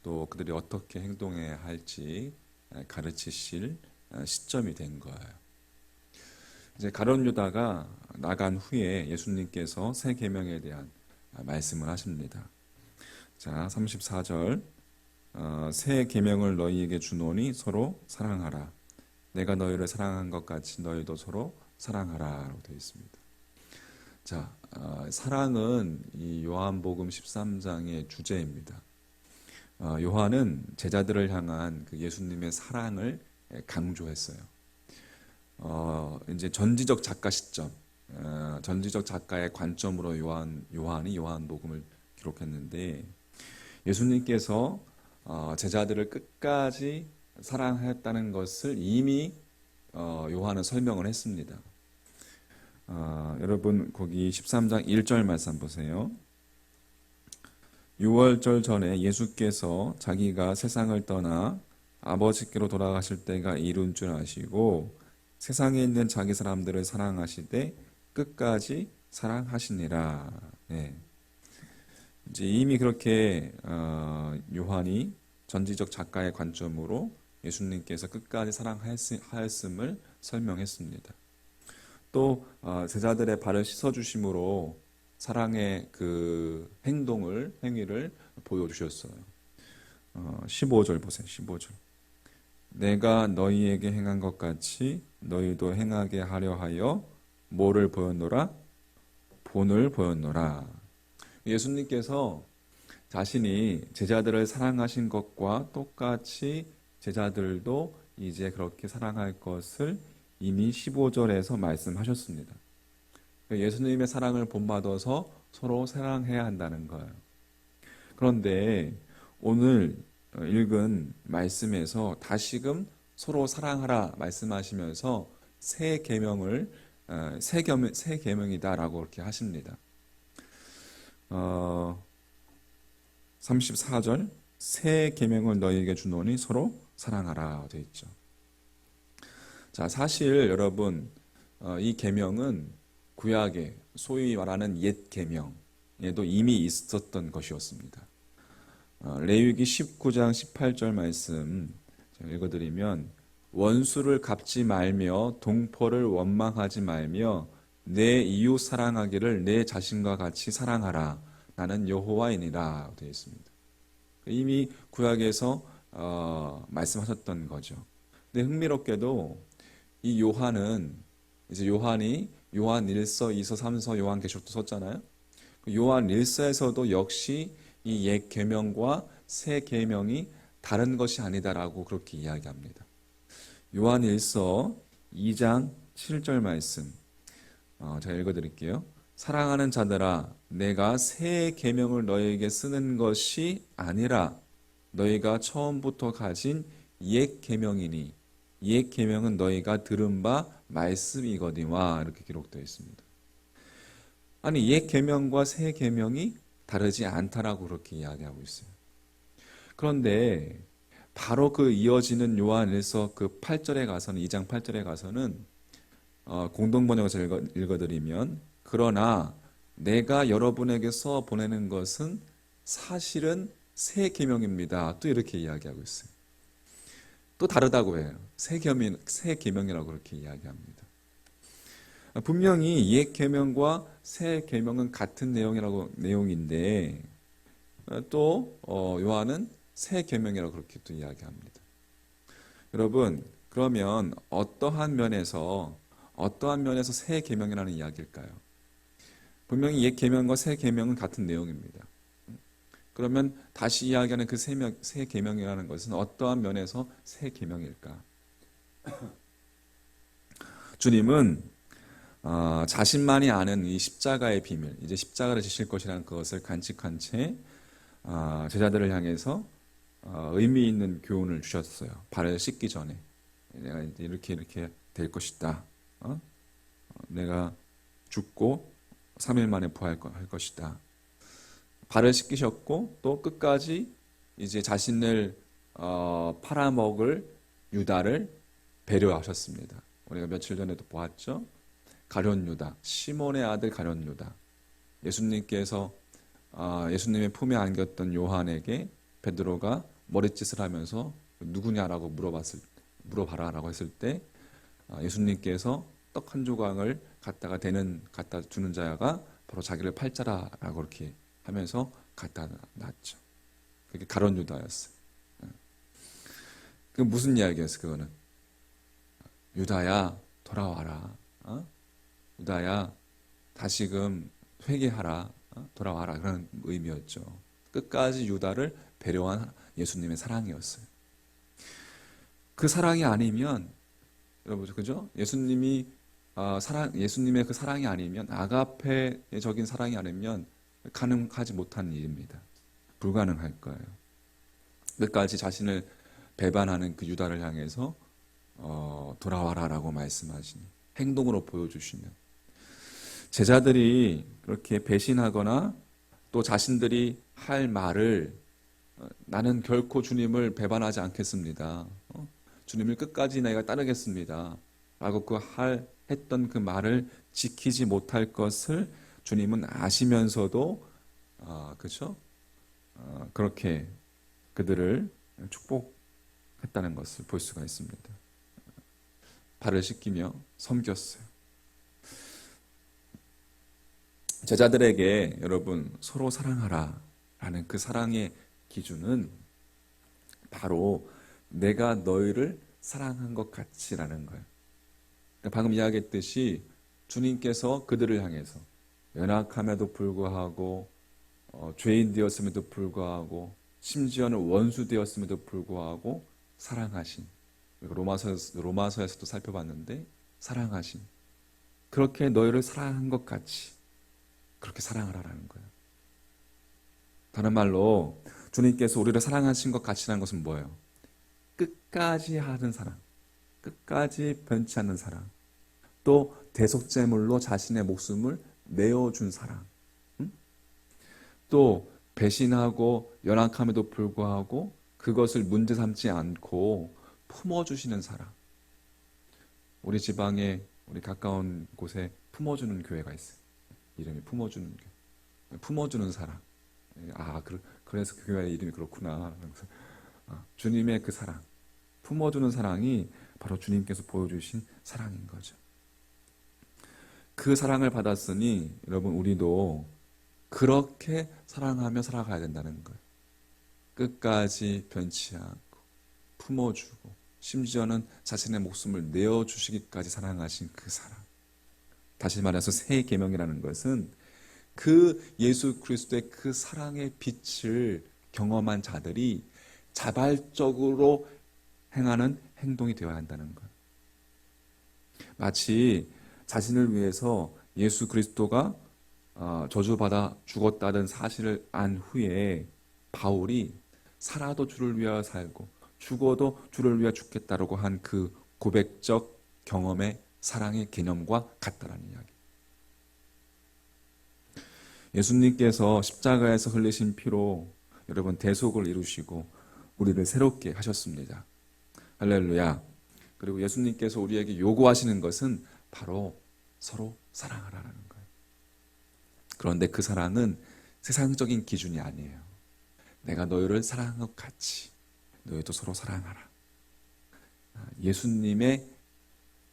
또 그들이 어떻게 행동해야 할지 가르치실 시점이 된 거예요. 이제 가룟 유다가 나간 후에 예수님께서 새 계명에 대한 말씀을 하십니다. 자, 34절. 새 계명을 너희에게 주노니 서로 사랑하라. 내가 너희를 사랑한 것 같이 너희도 서로 사랑하라라고 되어 있습니다. 자, 사랑은 이 요한복음 13장의 주제입니다. 요한은 제자들을 향한 그 예수님의 사랑을 강조했어요. 이제 전지적 작가 시점, 전지적 작가의 관점으로 요한이 요한복음을 기록했는데 예수님께서 제자들을 끝까지 사랑했다는 것을 이미 요한은 설명을 했습니다. 여러분 거기 13장 1절 말씀 보세요. 6월절 전에 예수께서 자기가 세상을 떠나 아버지께로 돌아가실 때가 이룬 줄 아시고 세상에 있는 자기 사람들을 사랑하시되 끝까지 사랑하시니라. 네. 이제 이미 그렇게 요한이 전지적 작가의 관점으로 예수님께서 끝까지 사랑하였음을 설명했습니다. 또 제자들의 발을 씻어주심으로 사랑의 그 행위를 보여주셨어요. 15절 보세요. 15절. 내가 너희에게 행한 것 같이 너희도 행하게 하려 하여 뭐를 보였노라? 본을 보였노라. 예수님께서 자신이 제자들을 사랑하신 것과 똑같이 제자들도 이제 그렇게 사랑할 것을 이미 15절에서 말씀하셨습니다. 예수님의 사랑을 본받아서 서로 사랑해야 한다는 거예요. 그런데 오늘 읽은 말씀에서 다시금 서로 사랑하라 말씀하시면서 새 계명을 새 계명이다라고 그렇게 하십니다. 34절 새 계명을 너희에게 주노니 서로 사랑하라 되어 있죠. 자, 사실 여러분 이 계명은 구약에 소위 말하는 옛 계명에도 이미 있었던 것이었습니다. 레위기 19장 18절 말씀 제가 읽어드리면 원수를 갚지 말며 동포를 원망하지 말며 내 이웃 사랑하기를 내 자신과 같이 사랑하라. 나는 여호와이니라 되어 있습니다. 이미 구약에서 말씀하셨던 거죠. 근데 흥미롭게도 이 요한은 이제 요한이 요한 1서, 2서, 3서, 요한계시록도 썼잖아요. 요한 1서에서도 역시 이 옛 계명과 새 계명이 다른 것이 아니다라고 그렇게 이야기합니다. 요한 1서 2장 7절 말씀 제가 읽어드릴게요. 사랑하는 자들아 내가 새 계명을 너희에게 쓰는 것이 아니라 너희가 처음부터 가진 옛 계명이니 옛 계명은 너희가 들은 바 말씀이거니와 이렇게 기록되어 있습니다. 아니 옛 계명과 새 계명이 다르지 않다라고 그렇게 이야기하고 있어요. 그런데 바로 그 이어지는 요한 1서 그 8절에 가서는 2장 8절에 가서는 공동번역에서 읽어드리면 그러나 내가 여러분에게 써 보내는 것은 사실은 새 계명입니다. 또 이렇게 이야기하고 있어요. 또 다르다고 해요. 새 계명이라고 그렇게 이야기합니다. 분명히 옛 계명과 새 계명은 같은 내용인데 또 요한은 새 계명이라고 그렇게 또 이야기합니다. 여러분 그러면 어떠한 면에서 새 계명이라는 이야기일까요? 분명히 옛 계명과 새 계명은 같은 내용입니다. 그러면 다시 이야기하는 그 새 계명이라는 것은 어떠한 면에서 새 계명일까? 주님은 자신만이 아는 이 십자가의 비밀, 이제 십자가를 지실 것이라는 그것을 간직한 채 제자들을 향해서 의미 있는 교훈을 주셨어요. 발을 씻기 전에 내가 이제 이렇게 될 것이다. 내가 죽고 3일 만에 부활할 것이다. 발을 씻기셨고 또 끝까지 이제 자신을 팔아먹을 유다를 배려하셨습니다. 우리가 며칠 전에도 보았죠. 가룟 유다, 시몬의 아들 가룟 유다. 예수님께서 예수님의 품에 안겼던 요한에게 베드로가 머릿짓을 하면서 누구냐라고 물어봐라라고 했을 때 예수님께서 떡 한 조각을 갖다 주는 자가 바로 자기를 팔자라라고 그렇게 하면서 갖다 놨죠. 그게 가룟 유다였어요. 그 무슨 이야기였어요? 그거는 유다야 돌아와라. 유다야 다시금 회개하라. 돌아와라. 그런 의미였죠. 끝까지 유다를 배려한 예수님의 사랑이었어요. 그 사랑이 아니면 여러분 그죠? 예수님의 그 사랑이 아니면 아가페적인 사랑이 아니면 가능하지 못한 일입니다. 불가능할 거예요. 끝까지 자신을 배반하는 그 유다를 향해서 돌아와라라고 말씀하시니 행동으로 보여주시면 제자들이 그렇게 배신하거나 또 자신들이 할 말을 나는 결코 주님을 배반하지 않겠습니다. 주님을 끝까지 내가 따르겠습니다. 라고 했던 그 말을 지키지 못할 것을 주님은 아시면서도 그렇죠? 그렇게 그들을 축복했다는 것을 볼 수가 있습니다. 발을 씻기며 섬겼어요. 제자들에게 여러분 서로 사랑하라 라는 그 사랑의 기준은 바로 내가 너희를 사랑한 것 같이라는 거예요. 그러니까 방금 이야기했듯이 주님께서 그들을 향해서 연약함에도 불구하고 죄인 되었음에도 불구하고 심지어는 원수 되었음에도 불구하고 사랑하신, 로마서에서도 살펴봤는데 사랑하신, 그렇게 너희를 사랑한 것 같이 그렇게 사랑하라는 거예요. 다른 말로 주님께서 우리를 사랑하신 것 같이라는 것은 뭐예요? 끝까지 하는 사랑, 끝까지 변치 않는 사랑, 또 대속제물로 자신의 목숨을 내어준 사랑, 또 배신하고 연약함에도 불구하고 그것을 문제 삼지 않고 품어주시는 사랑. 우리 지방에, 우리 가까운 곳에 품어주는 교회가 있어요. 이름이 품어주는 교회. 품어주는 사랑. 그래서 그 교회 이름이 그렇구나. 주님의 그 사랑, 품어주는 사랑이 바로 주님께서 보여주신 사랑인 거죠. 그 사랑을 받았으니 여러분 우리도 그렇게 사랑하며 살아가야 된다는 거예요. 끝까지 변치 않고 품어주고 심지어는 자신의 목숨을 내어주시기까지 사랑하신 그 사랑. 다시 말해서 새 계명이라는 것은 그 예수 그리스도의 그 사랑의 빛을 경험한 자들이 자발적으로 행하는 행동이 되어야 한다는 것. 마치 자신을 위해서 예수 그리스도가 저주받아 죽었다는 사실을 안 후에 바울이 살아도 주를 위하여 살고 죽어도 주를 위하여 죽겠다라고 한 그 고백적 경험의 사랑의 개념과 같다라는 이야기. 예수님께서 십자가에서 흘리신 피로 여러분 대속을 이루시고 우리를 새롭게 하셨습니다. 할렐루야. 그리고 예수님께서 우리에게 요구하시는 것은 바로 서로 사랑하라는 거예요. 그런데 그 사랑은 세상적인 기준이 아니에요. 내가 너희를 사랑한 것 같이 너희도 서로 사랑하라. 예수님의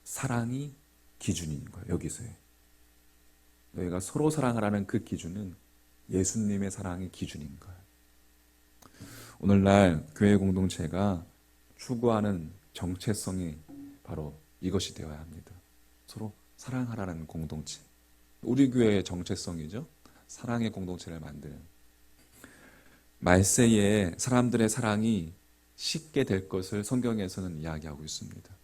사랑이 기준인 거예요. 여기서의. 너희가 서로 사랑하라는 그 기준은 예수님의 사랑의 기준인 거예요. 오늘날 교회 공동체가 추구하는 정체성이 바로 이것이 되어야 합니다. 서로 사랑하라는 공동체. 우리 교회의 정체성이죠. 사랑의 공동체를 만드는. 말세에 사람들의 사랑이 식게 될 것을 성경에서는 이야기하고 있습니다.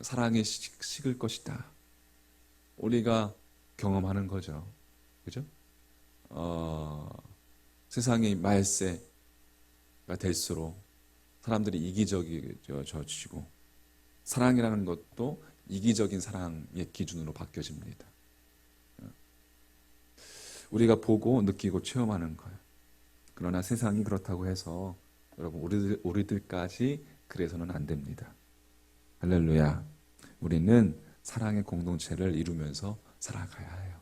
사랑이 식을 것이다. 우리가 경험하는 거죠. 그죠? 세상이 말세가 될수록 사람들이 이기적이져지고 사랑이라는 것도 이기적인 사랑의 기준으로 바뀌어집니다. 우리가 보고 느끼고 체험하는 거예요. 그러나 세상이 그렇다고 해서 여러분 우리들까지 그래서는 안 됩니다. 할렐루야. 우리는 사랑의 공동체를 이루면서 살아가야 해요.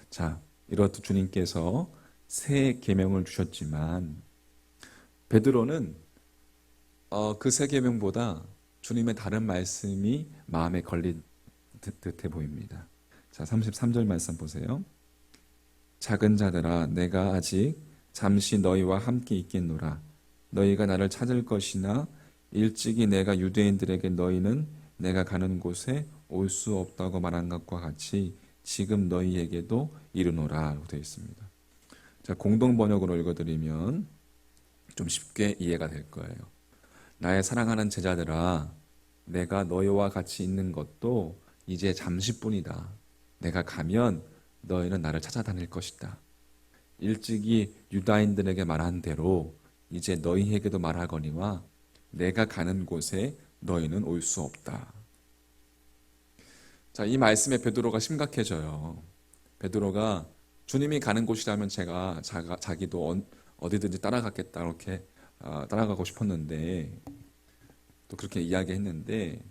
자, 이렇듯 주님께서 새 계명을 주셨지만 베드로는 그 새 계명보다 주님의 다른 말씀이 마음에 걸린 듯해 보입니다. 자, 33절 말씀 보세요. 작은 자들아 내가 아직 잠시 너희와 함께 있겠노라. 너희가 나를 찾을 것이나 일찍이 내가 유대인들에게 너희는 내가 가는 곳에 올 수 없다고 말한 것과 같이 지금 너희에게도 이르노라 라고 되어 있습니다. 자, 공동 번역으로 읽어드리면 좀 쉽게 이해가 될 거예요. 나의 사랑하는 제자들아 내가 너희와 같이 있는 것도 이제 잠시뿐이다. 내가 가면 너희는 나를 찾아다닐 것이다. 일찍이 유다인들에게 말한 대로 이제 너희에게도 말하거니와 내가 가는 곳에 너희는 올 수 없다. 자, 이 말씀에 베드로가 심각해져요. 베드로가 주님이 가는 곳이라면 자기도 어디든지 따라가겠다 이렇게 따라가고 싶었는데 또 그렇게 이야기했는데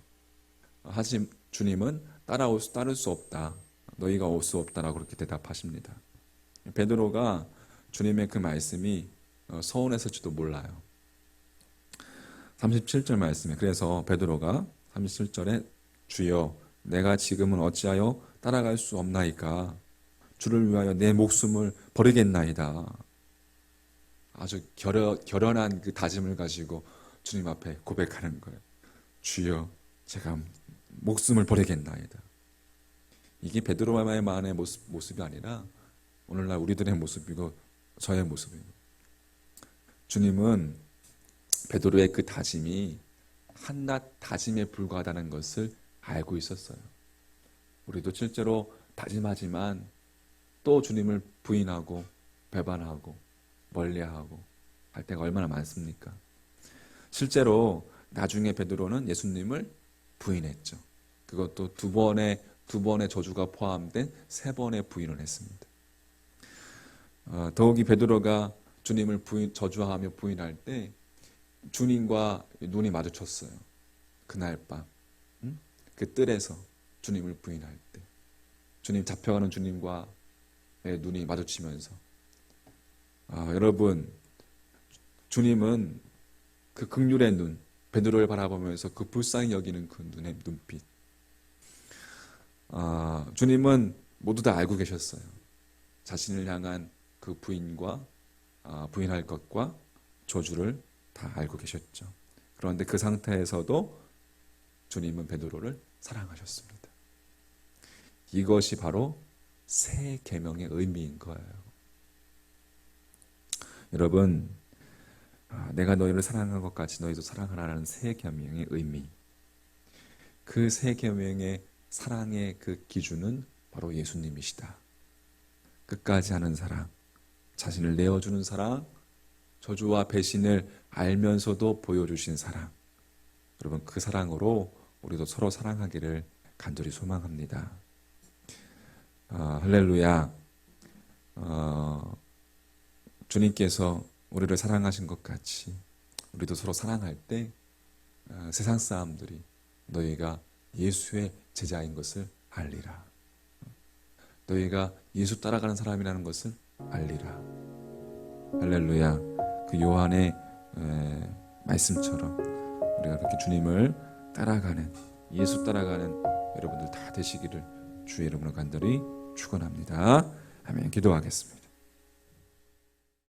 하지만 주님은 따를 수 없다. 너희가 올 수 없다라고 그렇게 대답하십니다. 베드로가 주님의 그 말씀이 서운했을지도 몰라요. 37절 말씀에 그래서 베드로가 37절에 주여 내가 지금은 어찌하여 따라갈 수 없나이까? 주를 위하여 내 목숨을 버리겠나이다. 아주 결연한 그 다짐을 가지고 주님 앞에 고백하는 거예요. 주여, 제가 목숨을 버리겠나이다. 이게 베드로만의 모습이 아니라 오늘날 우리들의 모습이고 저의 모습이고, 주님은 베드로의 그 다짐이 한낱 다짐에 불과하다는 것을 알고 있었어요. 우리도 실제로 다짐하지만 또 주님을 부인하고 배반하고 멀리하고 할 때가 얼마나 많습니까? 실제로 나중에 베드로는 예수님을 부인했죠. 그것도 두 번의 저주가 포함된 3번의 부인을 했습니다. 더욱이 베드로가 주님을 저주하며 부인할 때 주님과 눈이 마주쳤어요. 그날 밤, 그 뜰에서 주님을 부인할 때, 주님 잡혀가는 주님과의 눈이 마주치면서, 여러분, 주님은 그 긍휼의 눈, 베드로를 바라보면서 그 불쌍히 여기는 그 눈의 눈빛, 주님은 모두 다 알고 계셨어요. 자신을 향한 그 부인과 부인할 것과 저주를 다 알고 계셨죠. 그런데 그 상태에서도 주님은 베드로를 사랑하셨습니다. 이것이 바로 새 계명의 의미인 거예요. 여러분, 내가 너희를 사랑한 것 같이 너희도 사랑하라는 새 계명의 의미, 그 새 계명의 사랑의 그 기준은 바로 예수님이시다. 끝까지 하는 사랑, 자신을 내어주는 사랑, 저주와 배신을 알면서도 보여주신 사랑. 여러분, 그 사랑으로 우리도 서로 사랑하기를 간절히 소망합니다. 할렐루야. 주님께서 우리를 사랑하신 것 같이 우리도 서로 사랑할 때 세상 사람들이 너희가 예수의 제자인 것을 알리라. 너희가 예수 따라가는 사람이라는 것을 알리라. 할렐루야. 그 요한의 말씀처럼 우리가 그렇게 주님을 따라가는, 예수 따라가는 여러분들 다 되시기를 주의 이름으로 간절히 축원합니다. 아멘. 기도하겠습니다.